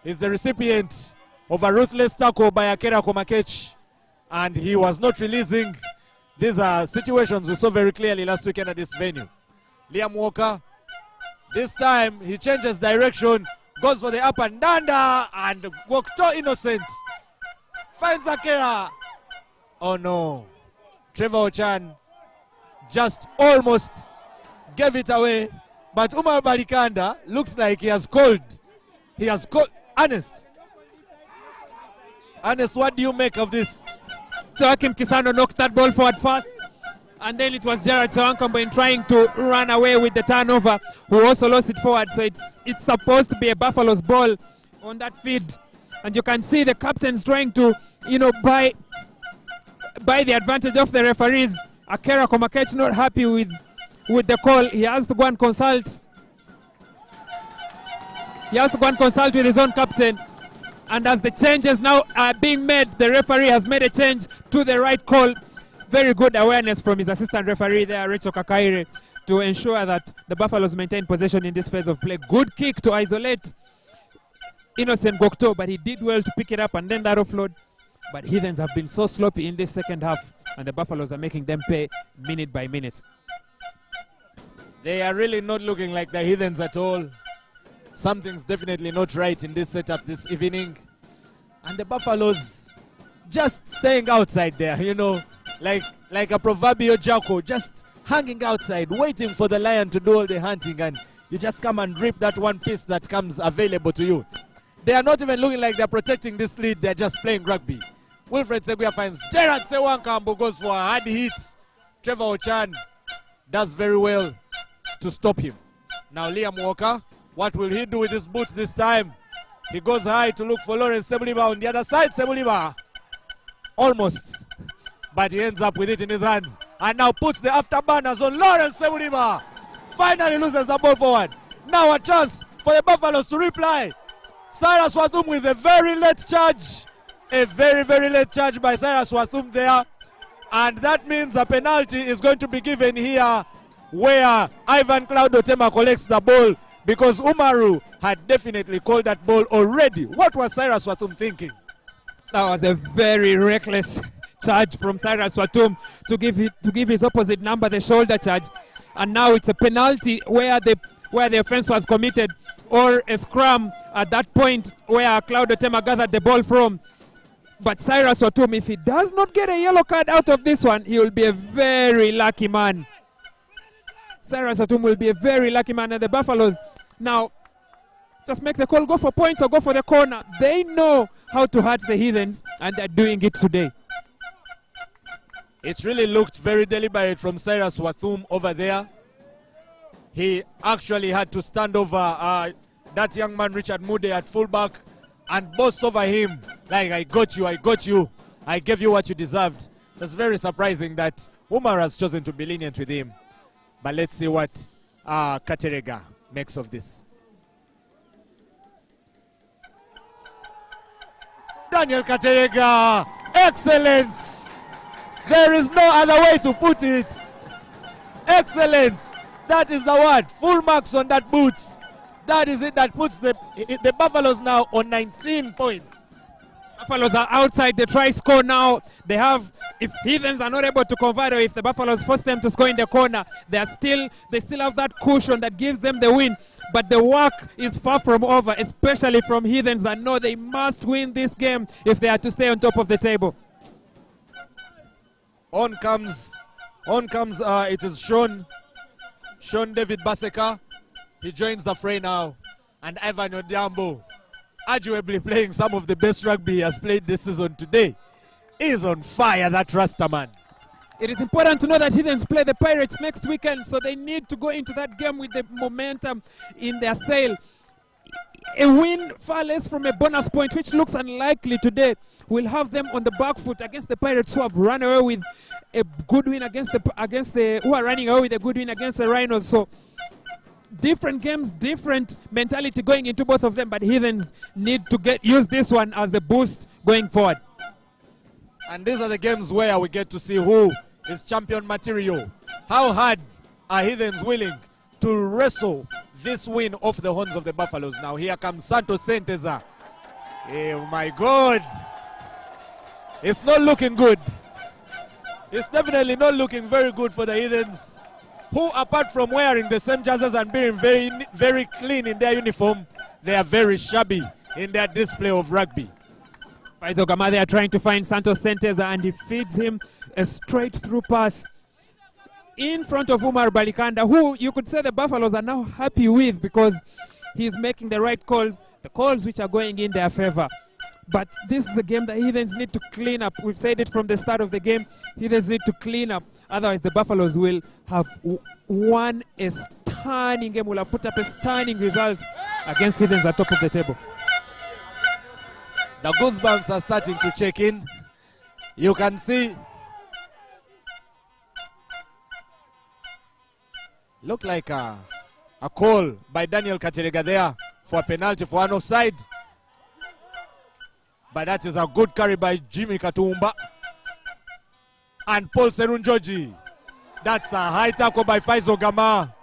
is the recipient of a ruthless tackle by Akera Komakech. And he was not releasing. These are situations we saw very clearly last weekend at this venue. Liam Walker, this time he changes direction, goes for the up and danda, and Wokto Innocent finds Akera. Oh no. Trevor Ochan just almost gave it away, but Umar Balikanda looks like he has called. Ernest, what do you make of this? Joaquim Kisano knocked that ball forward fast, and then it was Gerard Sawankambo in trying to run away with the turnover, who also lost it forward. So it's supposed to be a Buffalo's ball on that feed, and you can see the captains trying to, buy the advantage of the referees. Akera Komakech not happy with the call. He has to go and consult. He has to go and consult with his own captain. And as the changes now are being made, the referee has made a change to the right call. Very good awareness from his assistant referee there, Rachel Kakaire, to ensure that the Buffaloes maintain possession in this phase of play. Good kick to isolate Innocent Gokto, but he did well to pick it up and then that offload. But Heathens have been so sloppy in this second half, and the Buffaloes are making them pay minute by minute. They are really not looking like the Heathens at all. Something's definitely not right in this setup this evening. And the Buffaloes just staying outside there, like a proverbial jackal, just hanging outside, waiting for the lion to do all the hunting, and you just come and rip that one piece that comes available to you. They are not even looking like they're protecting this lead, they're just playing rugby. Wilfred Seguya finds Gerard Sewankambo, goes for a hard hit. Trevor Ochan does very well to stop him. Now Liam Walker, what will he do with his boots this time? He goes high to look for Lawrence Sebuliba on the other side. Sebuliba almost, but he ends up with it in his hands and now puts the afterburners on Lawrence Sebuliba. Finally loses the ball forward. Now a chance for the Buffaloes to reply. Cyrus Wathum with a very late charge. A very, very late charge by Cyrus Wathum there. And that means a penalty is going to be given here where Ivan Cloud Otema collects the ball, because Umaru had definitely called that ball already. What was Cyrus Wathum thinking? That was a very reckless charge from Cyrus Wathum to give his opposite number the shoulder charge. And now it's a penalty where the offense was committed, or a scrum at that point where Claudio Tema gathered the ball from. But Cyrus Wathum, if he does not get a yellow card out of this one, he will be a very lucky man. Cyrus Wathum will be a very lucky man, and the Buffaloes now just make the call, go for points or go for the corner. They know how to hurt the Heathens, and they're doing it today. It really looked very deliberate from Cyrus Wathum over there. He actually had to stand over that young man Richard Mude at fullback and boast over him like, I got you, I gave you what you deserved. It's very surprising that Umar has chosen to be lenient with him. But let's see what Katerega makes of this. Daniel Katerega, excellent! There is no other way to put it. Excellent! That is the word. Full marks on that boot. That is it that puts the Buffaloes now on 19 points. Buffaloes are outside the try score now. They have, if Heathens are not able to convert, or if the Buffaloes force them to score in the corner, they still have that cushion that gives them the win. But the work is far from over, especially from Heathens that know they must win this game if they are to stay on top of the table. On comes, it is Sean David Baseka. He joins the fray now. And Ivan Odiambo, arguably playing some of the best rugby he has played this season today. He is on fire, that Rasta man. It is important to know that Heathens play the Pirates next weekend, so they need to go into that game with the momentum in their sail. A win far less from a bonus point, which looks unlikely today, will have them on the back foot against the Pirates, who have run away with a good win who are running away with a good win against the Rhinos. So different games, different mentality going into both of them, but Heathens need to use this one as the boost going forward. And these are the games where we get to see who is champion material. How hard are Heathens willing to wrestle this win off the horns of the Buffaloes? Now here comes Santos Senteza. Oh my God. It's not looking good. It's definitely not looking very good for the Heathens, who, apart from wearing the same jerseys and being very, very clean in their uniform, they are very shabby in their display of rugby. Faizo Gamade are trying to find Santos Senteza, and he feeds him a straight through pass in front of Umar Balikanda, who you could say the Buffaloes are now happy with because he's making the right calls, the calls which are going in their favor. But this is a game that Heathens need to clean up. We've said it from the start of the game. Heathens need to clean up. Otherwise, the Buffaloes will have won a stunning game, will have put up a stunning result against Heathens at top of the table. The goosebumps are starting to check in. You can see. Look like a call by Daniel Katerega there for a penalty for an offside. But that is a good carry by Jimmy Katumba. And Paul Serunjoji. That's a high tackle by Faizo Gama.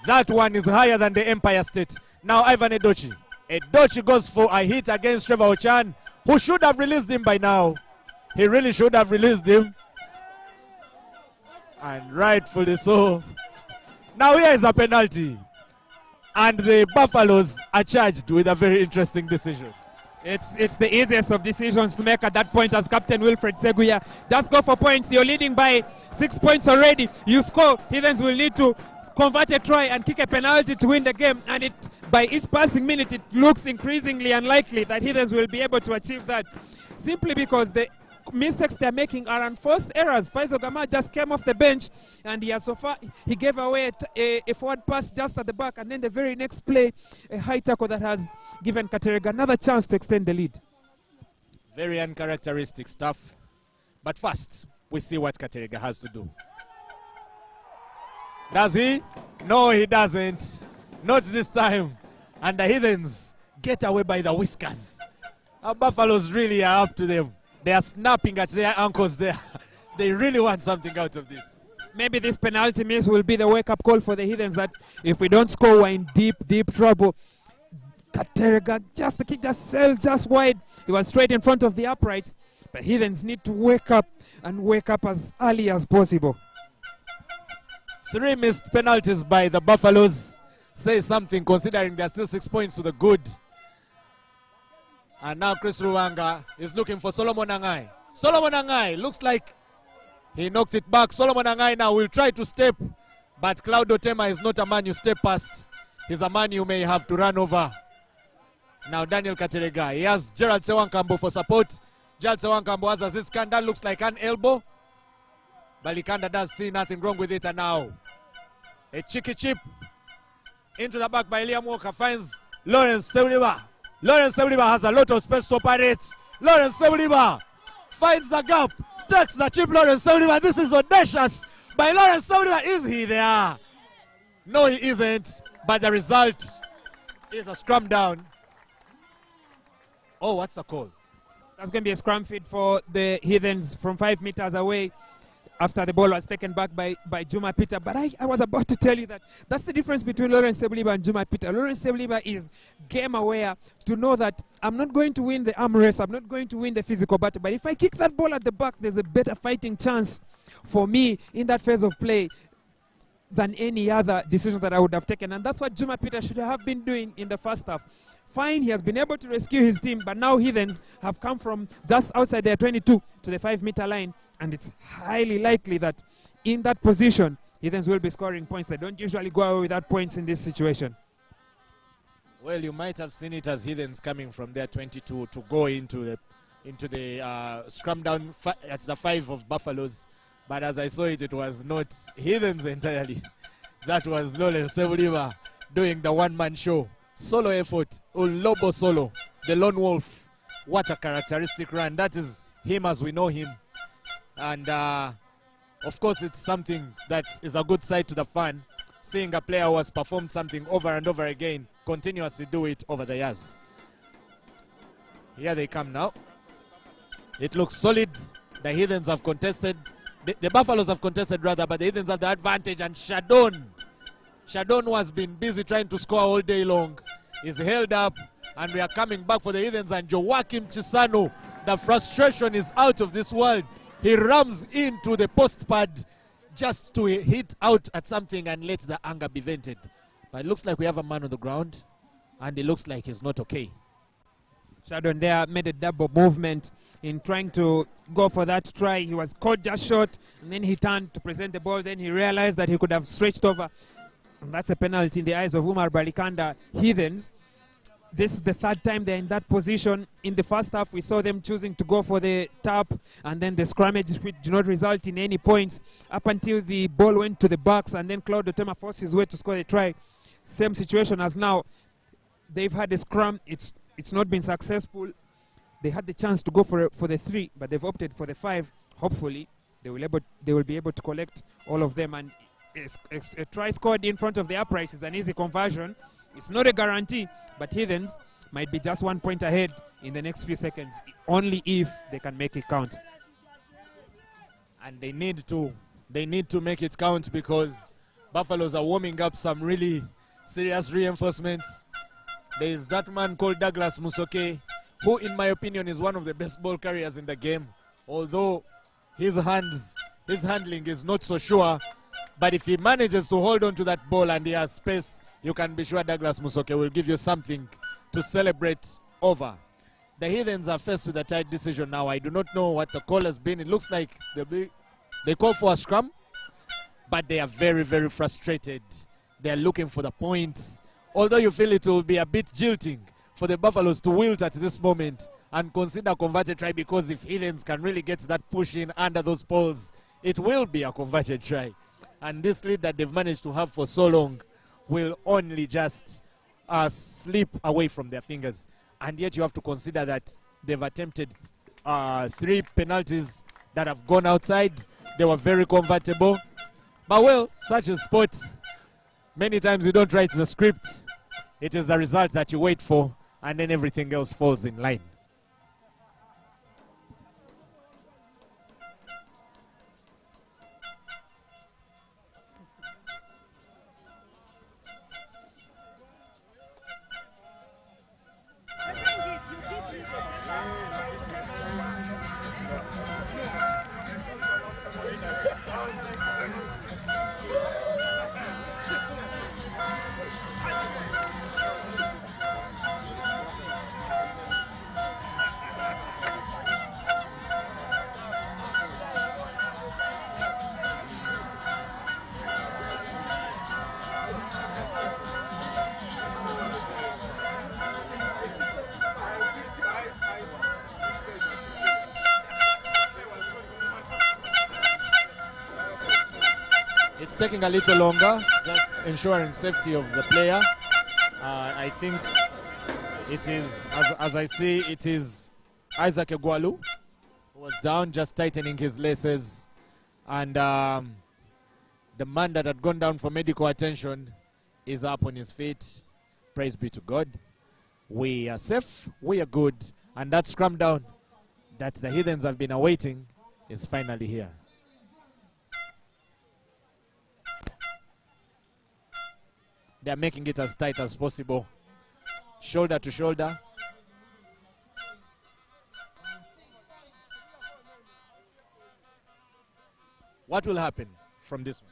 That one is higher than the Empire State. Now Ivan Edochi. Edochi goes for a hit against Trevor Ochan, who should have released him by now. He really should have released him. And rightfully so. Now here is a penalty. And the Buffaloes are charged with a very interesting decision. It's the easiest of decisions to make at that point as Captain Wilfred Seguya. Just go for points. You're leading by 6 points already. You score. Heathens will need to convert a try and kick a penalty to win the game. And by each passing minute, it looks increasingly unlikely that Heathens will be able to achieve that. Simply because the mistakes they're making are unforced errors. Faizo Gama just came off the bench, and he gave away a forward pass just at the back, and then the very next play, a high tackle that has given Katerega another chance to extend the lead. Very uncharacteristic stuff. But first, we see what Katerega has to do. Does he? No, he doesn't. Not this time. And the Heathens get away by the whiskers. Our Buffaloes really are up to them. They are snapping at their ankles there. They really want something out of this. Maybe this penalty miss will be the wake-up call for the Heathens that if we don't score, we're in deep, deep trouble. Katerega, the kick just sailed just wide. He was straight in front of the uprights. But Heathens need to wake up and wake up as early as possible. 3 missed penalties by the Buffaloes. Say something considering they're still 6 points to the good. And now Chris Ruwanga is looking for Solomon Angai. Solomon Angai looks like he knocked it back. Solomon Angai now will try to step. But Claudio Tema is not a man you step past. He's a man you may have to run over. Now Daniel Katerega. He has Gerald Sewankambo for support. Gerald Sewankambo has a Ziskan. That looks like an elbow. Balikanda does see nothing wrong with it, and now a cheeky chip into the back by Liam Walker finds Lawrence Seuliba. Lawrence Seuliba has a lot of space to operate. Lawrence Seuliba finds the gap, takes the chip. Lawrence Seuliba, this is audacious by Lawrence Seuliba. Is he there? No, he isn't, but the result is a scrum down. Oh, what's the call? That's going to be a scrum feed for the Heathens from 5 meters away after the ball was taken back by Juma Peter. But I was about to tell you that that's the difference between Lawrence Seuliba and Juma Peter. Lawrence Seuliba is game aware to know that I'm not going to win the arm race, I'm not going to win the physical battle, but if I kick that ball at the back, there's a better fighting chance for me in that phase of play than any other decision that I would have taken. And that's what Juma Peter should have been doing in the first half. Fine, he has been able to rescue his team, but now Heathens have come from just outside their 22 to the 5 meter line, and it's highly likely that in that position, Heathens will be scoring points. They don't usually go away without points in this situation. Well, you might have seen it as Heathens coming from their 22 to go into the scrum down at the 5 of Buffaloes, but as I saw it, it was not Heathens entirely. That was Lawrence Seuliba doing the one-man show. Solo effort, Ulobo solo, the lone wolf. What a characteristic run. That is him as we know him. And of course, it's something that is a good side to the fan, seeing a player who has performed something over and over again, continuously do it over the years. Here they come now. It looks solid. The Heathens have contested. The Buffaloes have contested rather, but the Heathens have the advantage. And Shadon, who has been busy trying to score all day long, is held up, and we are coming back for the Heathens. And Joaquim Chisano, the frustration is out of this world. He rams into the post pad just to hit out at something and let the anger be vented. But it looks like we have a man on the ground, and it looks like he's not okay. Shadon there made a double movement in trying to go for that try. He was caught just short, and then he turned to present the ball. Then he realized that he could have stretched over. And that's a penalty in the eyes of Umar Balikanda Heathens. This is the third time they're in that position. In the first half, we saw them choosing to go for the tap, and then the scrummage, which did not result in any points up until the ball went to the backs, and then Claude Otema forced his way to score the try. Same situation as now. They've had a scrum. It's not been successful. They had the chance to go for the 3, but they've opted for the 5. Hopefully, they will be able to collect all of them. And a try scored in front of the uprights is an easy conversion. It's not a guarantee, but Heathens might be just 1 point ahead in the next few seconds, only if they can make it count. And they need to make it count, because Buffaloes are warming up some really serious reinforcements. There is that man called Douglas Musoke, who in my opinion is one of the best ball carriers in the game, although his handling is not so sure. But if he manages to hold on to that ball and he has space, you can be sure Douglas Musoke will give you something to celebrate over. The Heathens are faced with a tight decision now. I do not know what the call has been. It looks like they call for a scrum, but they are very, very frustrated. They are looking for the points. Although you feel it will be a bit jilting for the Buffaloes to wilt at this moment and consider converted try, because if Heathens can really get that push in under those poles, it will be a converted try. And this lead that they've managed to have for so long will only just slip away from their fingers. And yet you have to consider that they've attempted 3 penalties that have gone outside. They were very convertible. But well, such a sport. Many times you don't write the script. It is the result that you wait for, and then everything else falls in line. It's taking a little longer, just ensuring safety of the player. I think it is, as I see, it is Isaac Egwalu who was down, just tightening his laces. And the man that had gone down for medical attention is up on his feet. Praise be to God. We are safe, we are good, and that scrum down that the Heathens have been awaiting is finally here. They are making it as tight as possible, shoulder to shoulder. What will happen from this one?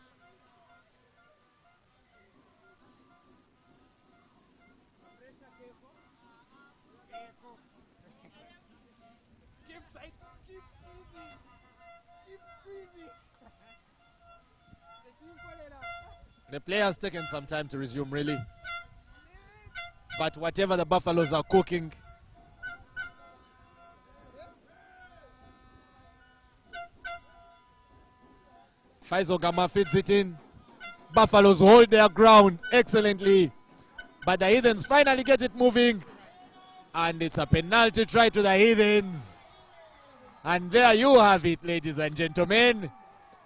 The players taken some time to resume, really. But whatever the Buffaloes are cooking, Faisal Gama feeds it in. Buffaloes hold their ground excellently. But the Heathens finally get it moving. And it's a penalty try to the Heathens. And there you have it, ladies and gentlemen.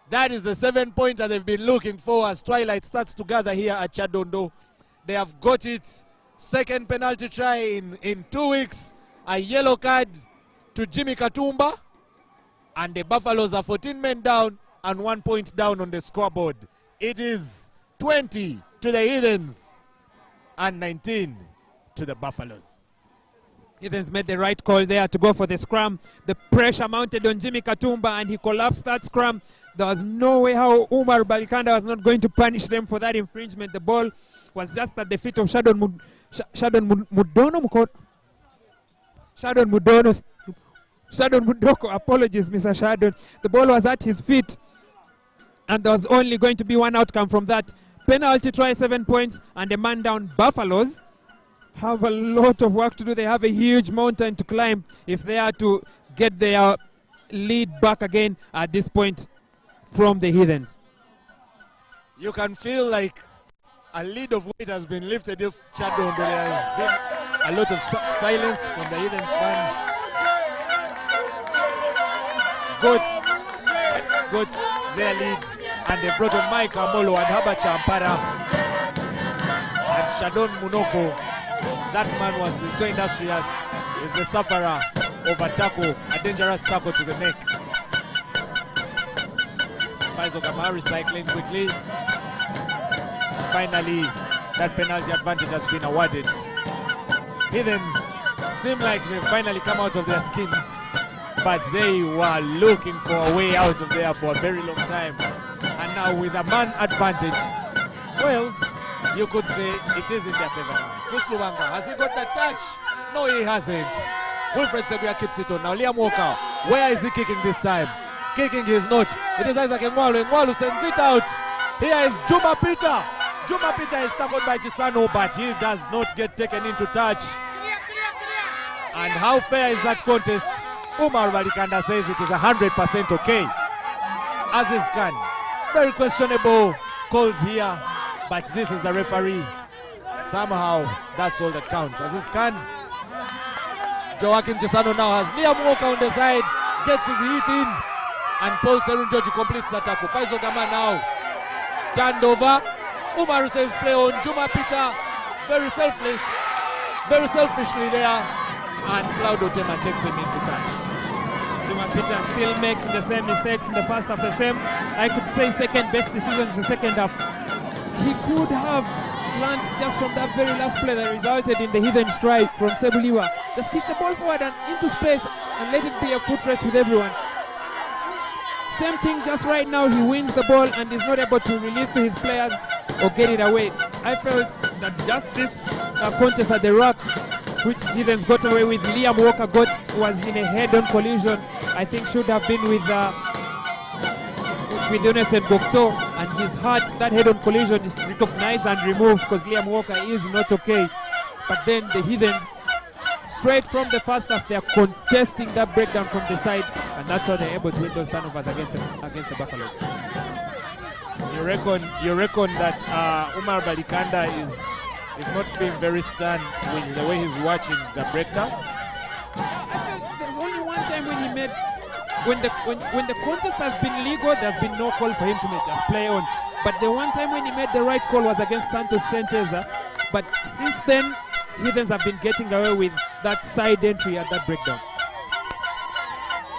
That is the 7-pointer they've been looking for as twilight starts to gather here at Chadondo. They have got it. Second penalty try in 2 weeks. A yellow card to Jimmy Katumba. And the Buffaloes are 14 men down and 1 point down on the scoreboard. It is 20 to the Heathens and 19 to the Buffaloes. Heathens made the right call there to go for the scrum. The pressure mounted on Jimmy Katumba and he collapsed that scrum. There was no way how Umar Balikanda was not going to punish them for that infringement. The ball was just at the feet of Shadon Mudoko. Apologies, Mr. Shadon. The ball was at his feet. And there was only going to be one outcome from that. Penalty try, 7 points, and the man down Buffaloes have a lot of work to do. They have a huge mountain to climb if they are to get their lead back again at this point from the Heathens. You can feel like a lead of weight has been lifted if Chadon. There has been a lot of silence from the Heathens fans. Got their lead, and they brought on Mike Amolo and Haba Champara and Shadon Munoko. That man was been so industrious. Is the sufferer of a tackle, a dangerous tackle to the neck. Faisal Gama recycling quickly. Finally, that penalty advantage has been awarded. Heathens seem like they've finally come out of their skins, but they were looking for a way out of there for a very long time. And now with a man advantage, well, you could say it is in their favor now. Chris Lubanga, has he got that touch? No, he hasn't. Wilfred Seguya keeps it on. Now Liam Walker, where is he kicking this time? Kicking is not. It is Isaac Engwalu. Engwalu sends it out. Here is Juma Peter. Juma Peter is tackled by Chisano, but he does not get taken into touch. And how fair is that contest? Umar Balikanda says it is 100% okay. Aziz Khan, very questionable calls here, but this is the referee. Somehow, that's all that counts. Aziz Khan, Joaquim Chisano now has Liam Walker on the side, gets his hit in, and Paul Serunjoji completes the tackle. Faisal Gama now turned over. Umar says play on. Juma Peter, very selfishly there, and Claudio Tema takes him into touch. Juma Peter still making the same mistakes in the first half. The same, I could say, second best decisions in the second half. He could have learned just from that very last play that resulted in the Heathen strike from Sebuliwa. Just kick the ball forward and into space and let it be a foot race with everyone. Same thing just right now, he wins the ball and is not able to release to his players or get it away. I felt that just this contest at the Rock, which Heathens got away with, Liam Walker was in a head-on collision. I think should have been with Innocent Gokto, and his heart, that head-on collision is recognized and removed because Liam Walker is not okay. But then the Heathens, straight from the first half, they are contesting that breakdown from the side, and that's how they're able to win those turnovers against the Buffaloes. You reckon that Umar Balikanda is not being very stern with the way he's watching the breakdown? There's only one time when he made, when the contest has been legal, there's been no call for him to just play on. But the one time when he made the right call was against Santos Senteza. But since then, Heathens have been getting away with that side entry at that breakdown.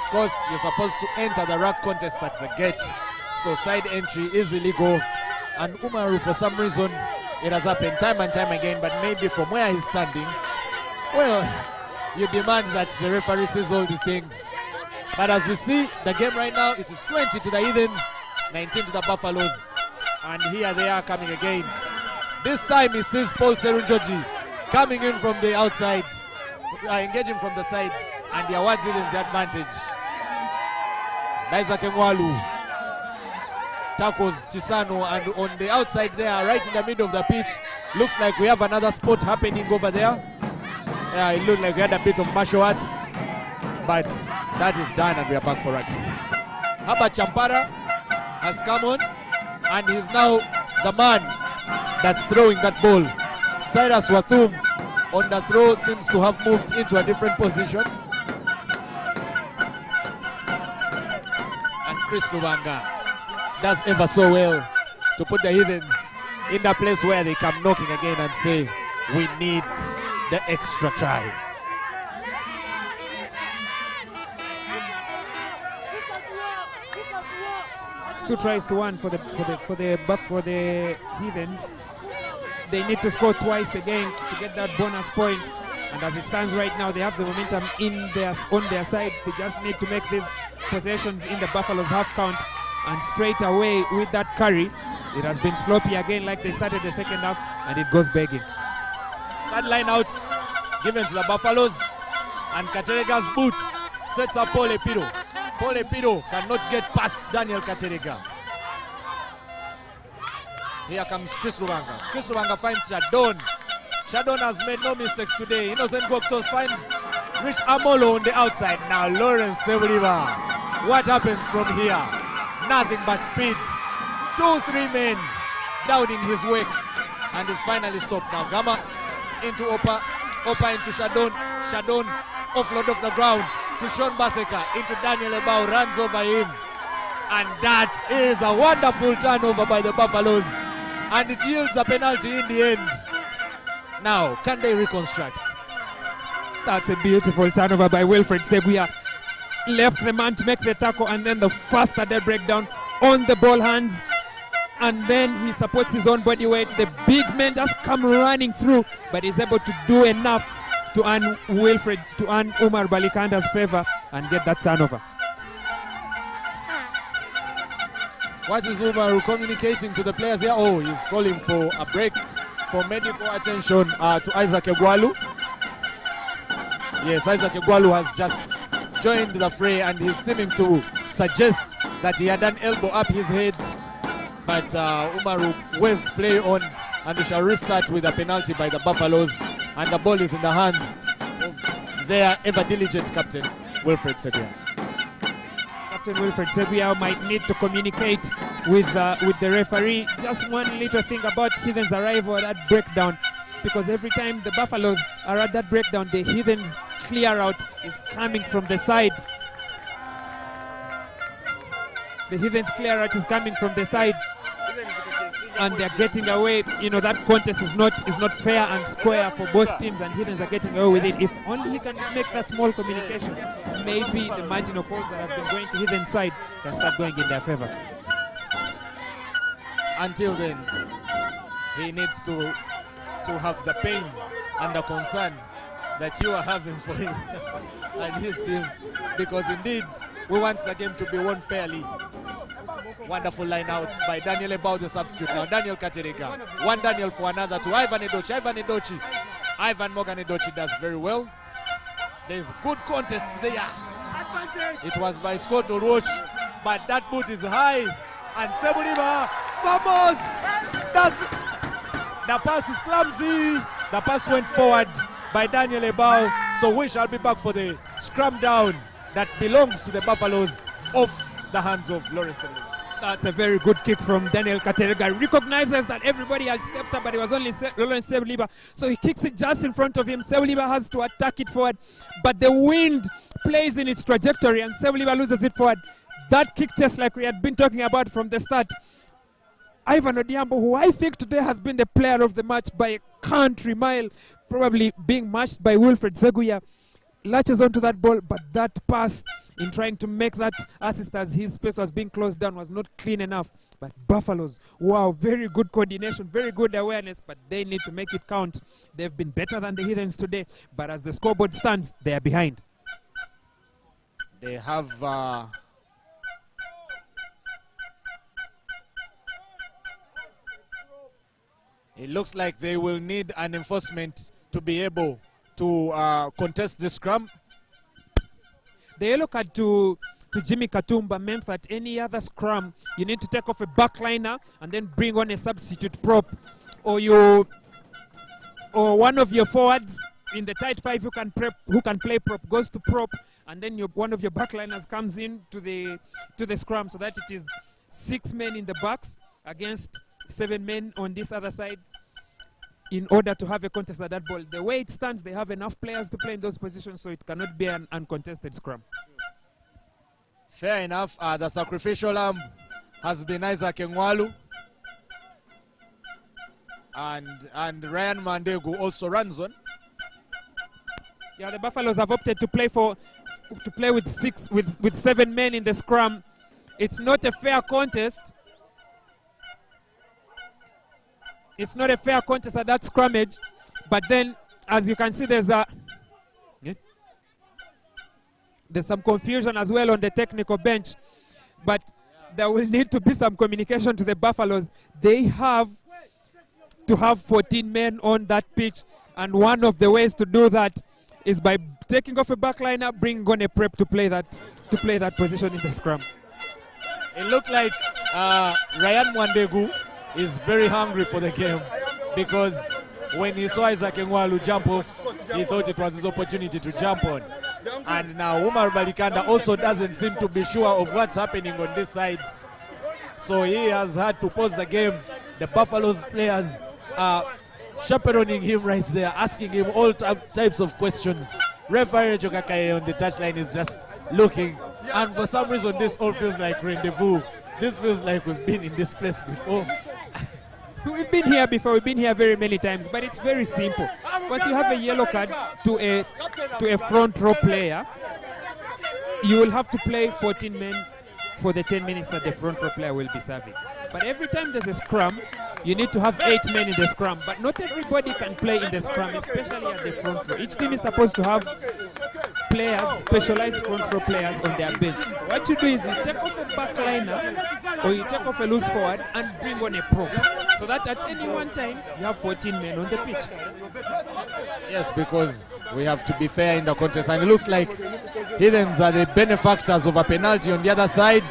Of course, you're supposed to enter the ruck contest at the gate, so side entry is illegal. And Umaru, for some reason, it has happened time and time again, but maybe from where he's standing, well, you demand that the referee sees all these things. But as we see the game right now, it is 20 to the Heathens, 19 to the Buffaloes, and here they are coming again. This time he sees Paul Serunjoji coming in from the outside, engaging from the side, and he awards Heathens the advantage. Isaac Ngwalu tackles Chisano, and on the outside there, right in the middle of the pitch, looks like we have another sport happening over there. Yeah, it looked like we had a bit of martial arts, but that is done and we are back for rugby. Haba Champara has come on, and he's now the man that's throwing that ball. Cyrus Wathum on the throw seems to have moved into a different position. And Chris Lubanga does ever so well to put the Heathens in the place where they come knocking again and say, we need the extra try. It's 2 tries to 1 for the Heathens. They need to score twice again to get that bonus point. And as it stands right now, they have the momentum on their side. They just need to make these possessions in the Buffaloes half count. And straight away with that carry, it has been sloppy again like they started the second half, and it goes begging. That line out given to the Buffaloes, and Katerega's boot sets up Paul Epido. Paul Epido cannot get past Daniel Katerega. Here comes Chris Lubanga. Chris Lubanga finds Shadon. Shadon has made no mistakes today. Innocent Goktos finds Rich Amolo on the outside. Now Lawrence Sebuliva. What happens from here? Nothing but speed. 2-3 men doubting his work, and is finally stopped. Now Gama into Opa, Opa into Shadon. Shadon offload off the ground to Sean Baseka, into Daniel Ebao, runs over him, and that is a wonderful turnover by the Buffaloes, and it yields a penalty in the end. Now, can they reconstruct? That's a beautiful turnover by Wilfred Seguia. Left the man to make the tackle, and then the faster dead breakdown on the ball hands, and then he supports his own body weight. The big man just come running through, but he's able to do enough to earn Umar Balikanda's favor and get that turnover. What is Umar communicating to the players here? Oh, he's calling for a break, for medical attention to Isaac Egwalu. Yes, Isaac Egwalu has just joined the fray, and he's seeming to suggest that he had an elbow up his head, but Umaru waves play on, and we shall restart with a penalty by the Buffaloes, and the ball is in the hands of their ever diligent captain, Wilfred Seguia. Captain Wilfred Seguia might need to communicate with the referee. Just one little thing about Heathens' arrival at that breakdown, because every time the Buffaloes are at that breakdown, the Heathens clear out is coming from the side. The Heathens clear out is coming from the side, and they're getting away. You know, that contest is not fair and square for both teams, and Heathens are getting away with it. If only he can make that small communication, maybe the margin of goals that have been going to Heathens' side can start going in their favor. Until then, he needs to have the pain and the concern that you are having for him and his team, because indeed we want the game to be won fairly. Wonderful line out by Daniel Ebao, the substitute. Now Daniel Katerega, one Daniel for another to Ivan Edochi. Ivan Morgan Edochi does very well. There's good contest there. It was by Scott Oroch, but that boot is high, and Sebuliva fumbles. The pass is clumsy. The pass went forward by Daniel Ebao, so we shall be back for the scrum down that belongs to the Buffaloes, off the hands of Lawrence Sebuliva. That's a very good kick from Daniel Katerega. Recognizes that everybody had stepped up, but it was only Lawrence Sebuliba. So he kicks it just in front of him. Sebuliba has to attack it forward, but the wind plays in its trajectory and Sebuliba loses it forward. That kick test, like we had been talking about from the start, Ivan Odiambo, who I think today has been the player of the match by a country mile, probably being matched by Wilfred Zeguya, latches onto that ball, but that pass in trying to make that assist as his space was being closed down was not clean enough. But Buffaloes, wow, very good coordination, very good awareness, but they need to make it count. They've been better than the Heathens today, but as the scoreboard stands, they are behind. They have it looks like they will need an enforcement to be able to contest the scrum. The yellow card to Jimmy Katumba meant that any other scrum, you need to take off a backliner and then bring on a substitute prop, or one of your forwards in the tight five who can play prop goes to prop, and then one of your backliners comes in to the scrum, so that it is 6 men in the backs against 7 men on this other side, in order to have a contest at that ball. The way it stands, they have enough players to play in those positions, so it cannot be an uncontested scrum. Fair enough. The sacrificial lamb has been Isaac Engwalu, and Ryan Mandegu also runs on. Yeah, the Buffaloes have opted to play with 7 men in the scrum. It's not a fair contest. It's not a fair contest at that scrummage, but then, as you can see, there's some confusion as well on the technical bench, but there will need to be some communication to the Buffaloes. They have to have 14 men on that pitch, and one of the ways to do that is by taking off a backliner, bringing on a prep to play that position in the scrum. It looked like Ryan Mwandegu is very hungry for the game, because when he saw Isaac Engwalu jump off, he thought it was his opportunity to jump on. And now Umar Balikanda also doesn't seem to be sure of what's happening on this side, so he has had to pause the game. The Buffaloes players are chaperoning him right there, asking him all types of questions. Referee Jokakaye on the touchline is just looking, and for some reason this all feels like rendezvous. This feels like we've been in this place before. We've been here before, we've been here very many times, but it's very simple. Once you have a yellow card to a front row player, you will have to play 14 men for the 10 minutes that the front row player will be serving. But every time there's a scrum, you need to have 8 men in the scrum, but not everybody can play in the scrum, especially at the front row. Each team is supposed to have players, specialized front row players on their bench. So what you do is you take off a backliner or you take off a loose forward and bring on a prop, so that at any one time you have 14 men on the pitch. Yes, because we have to be fair in the contest, and it looks like Heathens are the benefactors of a penalty on the other side,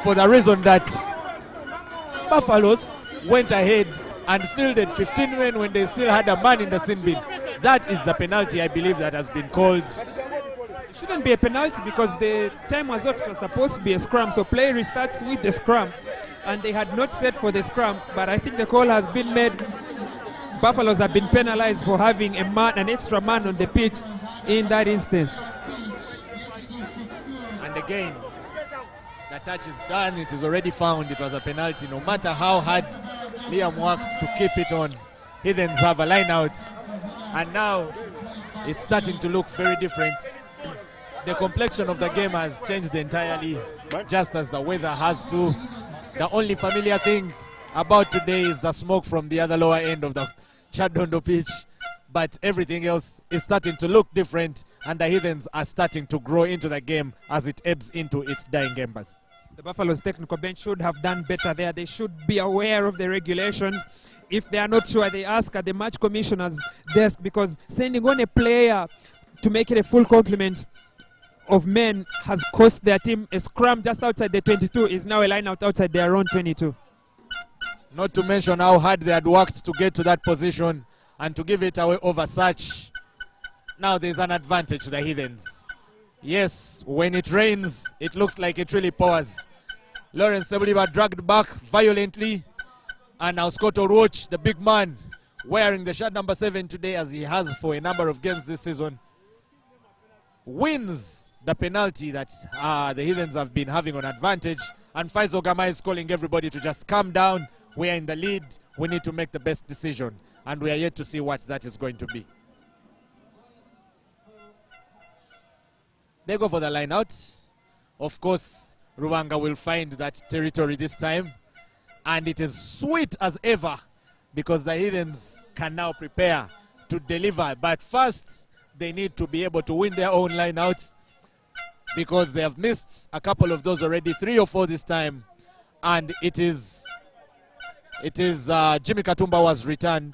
for the reason that Buffaloes went ahead and fielded 15 men when they still had a man in the sin bin. That is the penalty, I believe, that has been called. It shouldn't be a penalty because the time was off. It was supposed to be a scrum, so play restarts with the scrum, and they had not set for the scrum, but I think the call has been made. Buffaloes have been penalized for having an extra man on the pitch in that instance. And again, the touch is done. It is already found. It was a penalty. No matter how hard Liam worked to keep it on, Heathens have a line out, and now it's starting to look very different. The complexion of the game has changed entirely, just as the weather has too. The only familiar thing about today is the smoke from the other lower end of the Chadondo pitch, but everything else is starting to look different, and the Heathens are starting to grow into the game as it ebbs into its dying embers. The Buffaloes technical bench should have done better there. They should be aware of the regulations. If they are not sure, they ask at the match commissioner's desk, because sending on a player to make it a full complement of men has cost their team. A scrum just outside the 22 is now a line out outside their own 22. Not to mention how hard they had worked to get to that position, and to give it away over such. Now there's an advantage to the Heathens. Yes, when it rains, it looks like it really pours. Lawrence Sebuliba dragged back violently. And now Scott Oroch, the big man, wearing the shirt number 7 today, as he has for a number of games this season, wins the penalty that the Heathens have been having on advantage. And Faisal Gama is calling everybody to just calm down. We are in the lead. We need to make the best decision. And we are yet to see what that is going to be. They go for the line out. Of course, Ruwanga will find that territory this time. And it is sweet as ever, because the Heathens can now prepare to deliver. But first, they need to be able to win their own line out, because they have missed a couple of those already, 3 or 4 this time. And it is Jimmy Katumba was returned.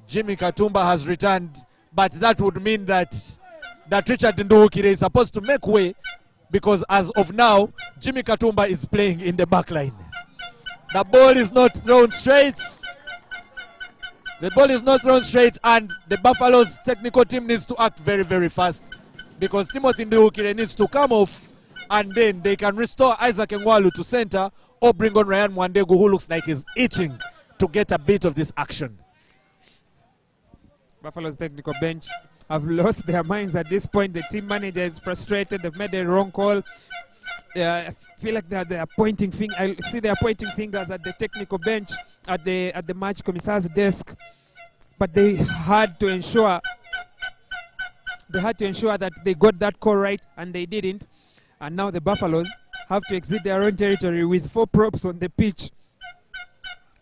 Jimmy Katumba has returned, but that would mean that Richard Nduhukire is supposed to make way, because as of now, Jimmy Katumba is playing in the back line. The ball is not thrown straight. The ball is not thrown straight, and the Buffaloes technical team needs to act very, very fast, because Timothy Nduhukire needs to come off, and then they can restore Isaac Ngwalu to center, or bring on Ryan Mwandegu, who looks like he's itching to get a bit of this action. Buffalo's technical bench have lost their minds at this point. The team manager is frustrated. They've made a wrong call. I feel like they are pointing fingers. I see they are pointing fingers at the technical bench, at the match commissar's desk. But they had to ensure that they got that call right, and they didn't. And now the Buffaloes have to exit their own territory with 4 props on the pitch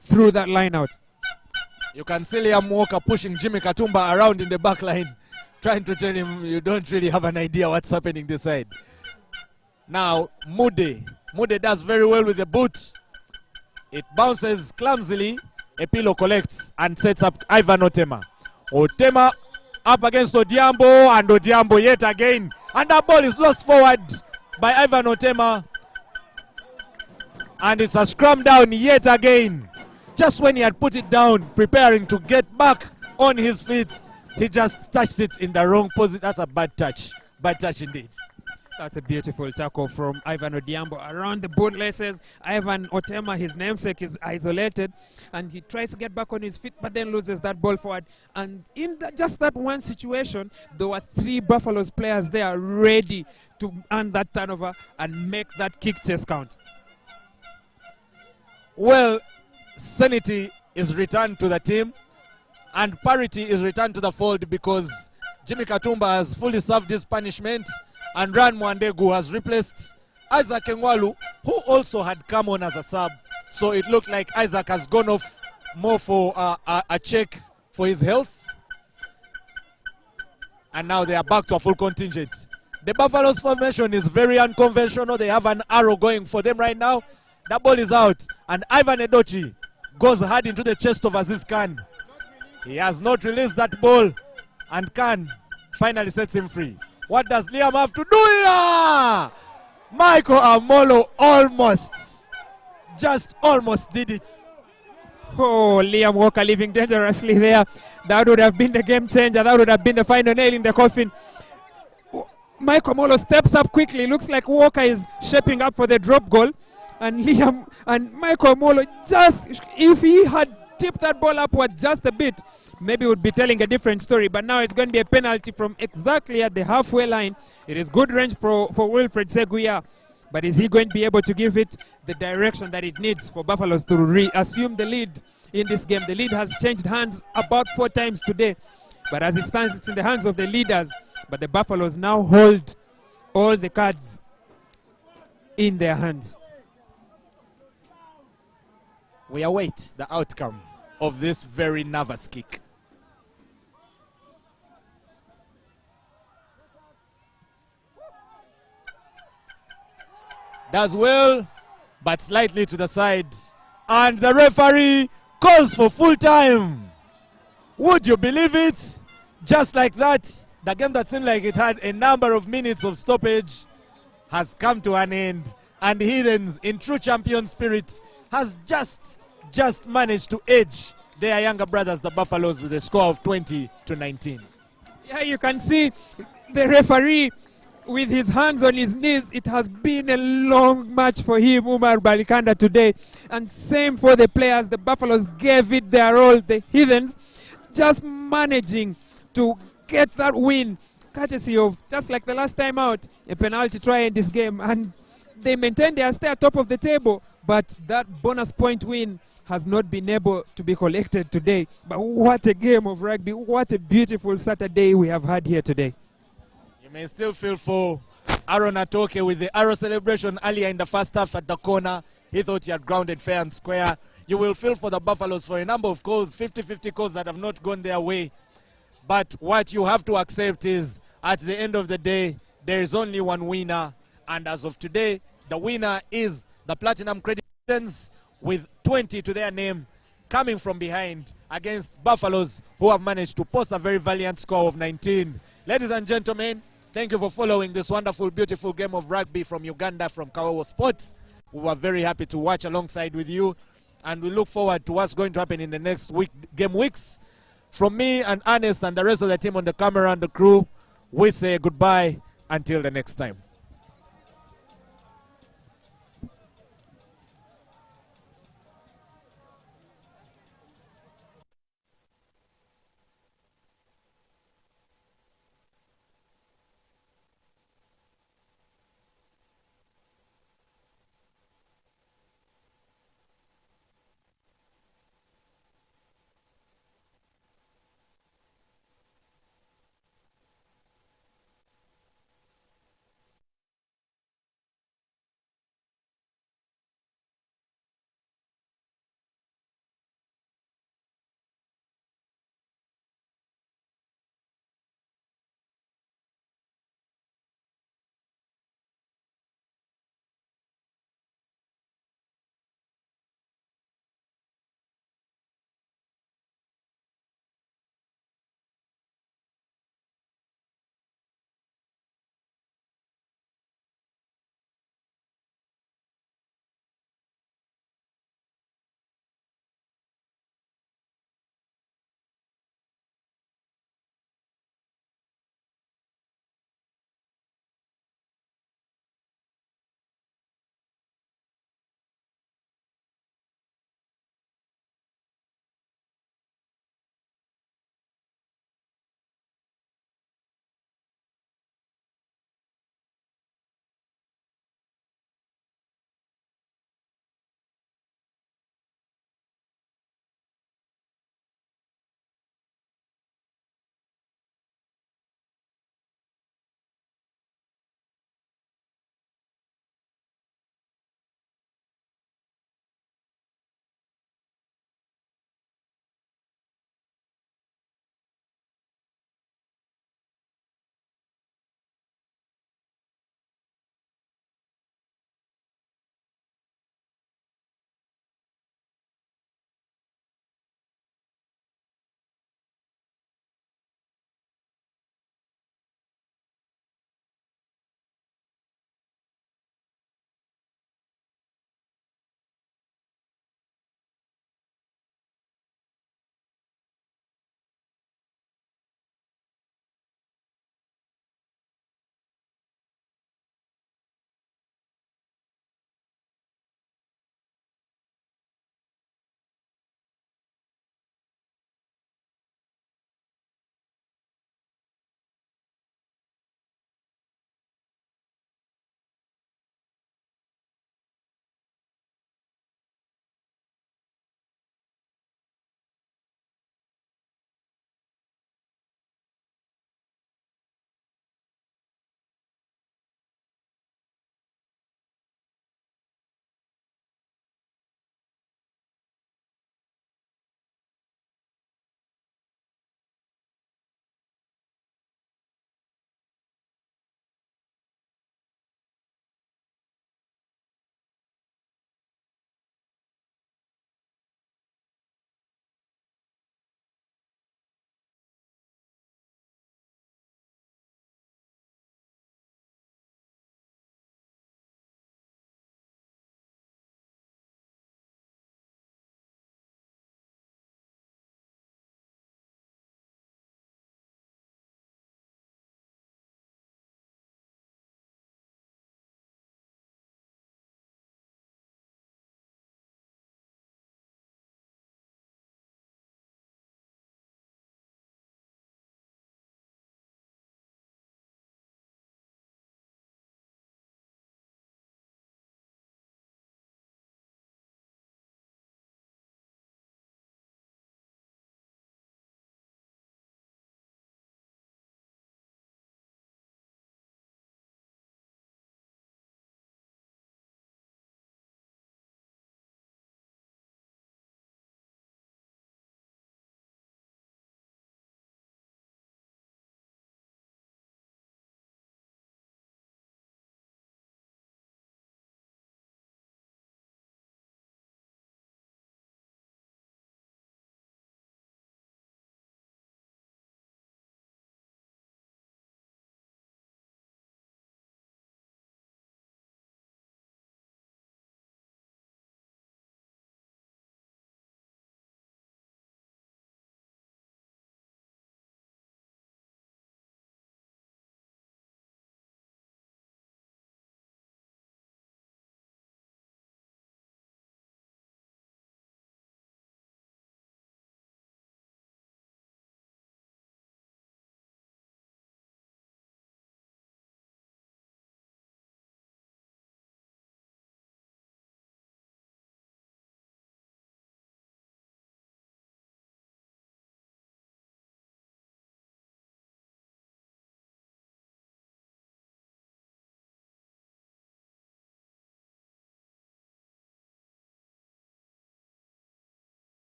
through that line out. You can see Liam Walker pushing Jimmy Katumba around in the back line, trying to tell him you don't really have an idea what's happening this side. Now, Mude does very well with the boot. It bounces clumsily. Epilo collects and sets up Ivan Otema. Otema up against Odiambo, and Odiambo yet again. And that ball is lost forward by Ivan Otema. And it's a scrum down yet again. Just when he had put it down, preparing to get back on his feet, he just touched it in the wrong position. That's a bad touch. Bad touch indeed. That's a beautiful tackle from Ivan Odiambo around the bootlaces. Ivan Otema, his namesake, is isolated, and he tries to get back on his feet, but then loses that ball forward. And in just that one situation, there were 3 Buffaloes players there ready to earn that turnover and make that kick chase count. Well, sanity is returned to the team, and parity is returned to the fold, because Jimmy Katumba has fully served his punishment, and Ran Mwandegu has replaced Isaac Ngwalu, who also had come on as a sub. So it looked like Isaac has gone off more for a check for his health. And now they are back to a full contingent. The Buffaloes formation is very unconventional. They have an arrow going for them right now. That ball is out, and Ivan Edochi goes hard into the chest of Aziz Khan. He has not released that ball, and Khan finally sets him free. What does Liam have to do here? Michael Amolo just almost did it. Oh, Liam Walker leaving dangerously there. That would have been the game changer. That would have been the final nail in the coffin. Michael Amolo steps up quickly. Looks like Walker is shaping up for the drop goal. And Liam and Michael Amolo, just if he had tipped that ball upwards just a bit, maybe would be telling a different story. But now it's going to be a penalty from exactly at the halfway line. It is good range for Wilfred Seguya. But is he going to be able to give it the direction that it needs for Buffaloes to reassume the lead in this game? The lead has changed hands about 4 times today. But as it stands, it's in the hands of the leaders. But the Buffaloes now hold all the cards in their hands. We await the outcome of this very nervous kick. Does well, but slightly to the side. And the referee calls for full time. Would you believe it? Just like that, the game that seemed like it had a number of minutes of stoppage has come to an end. And Heathens, in true champion spirit, has just managed to edge their younger brothers, the Buffaloes, with a score of 20-19. Yeah, you can see the referee with his hands on his knees. It has been a long match for him, Umar Balikanda, today. And same for the players. The Buffaloes gave it their all. The Heathens just managing to get that win, courtesy of, just like the last time out, a penalty try in this game. And they maintain their stay at top of the table, but that bonus point win has not been able to be collected today. But what a game of rugby. What a beautiful Saturday we have had here today. You may still feel for Aaron Atoke with the arrow celebration earlier in the first half at the corner. He thought he had grounded fair and square. You will feel for the Buffaloes for a number of calls, 50-50 calls that have not gone their way. But what you have to accept is, at the end of the day, there is only one winner. And as of today, the winner is the Platinum Credit Heathens with 20 to their name, coming from behind against Buffaloes, who have managed to post a very valiant score of 19. Ladies and gentlemen, thank you for following this wonderful, beautiful game of rugby from Uganda, from Kawawa Sports. We were very happy to watch alongside with you, and we look forward to what's going to happen in the next game weeks. From me and Ernest and the rest of the team on the camera and the crew, we say goodbye until the next time.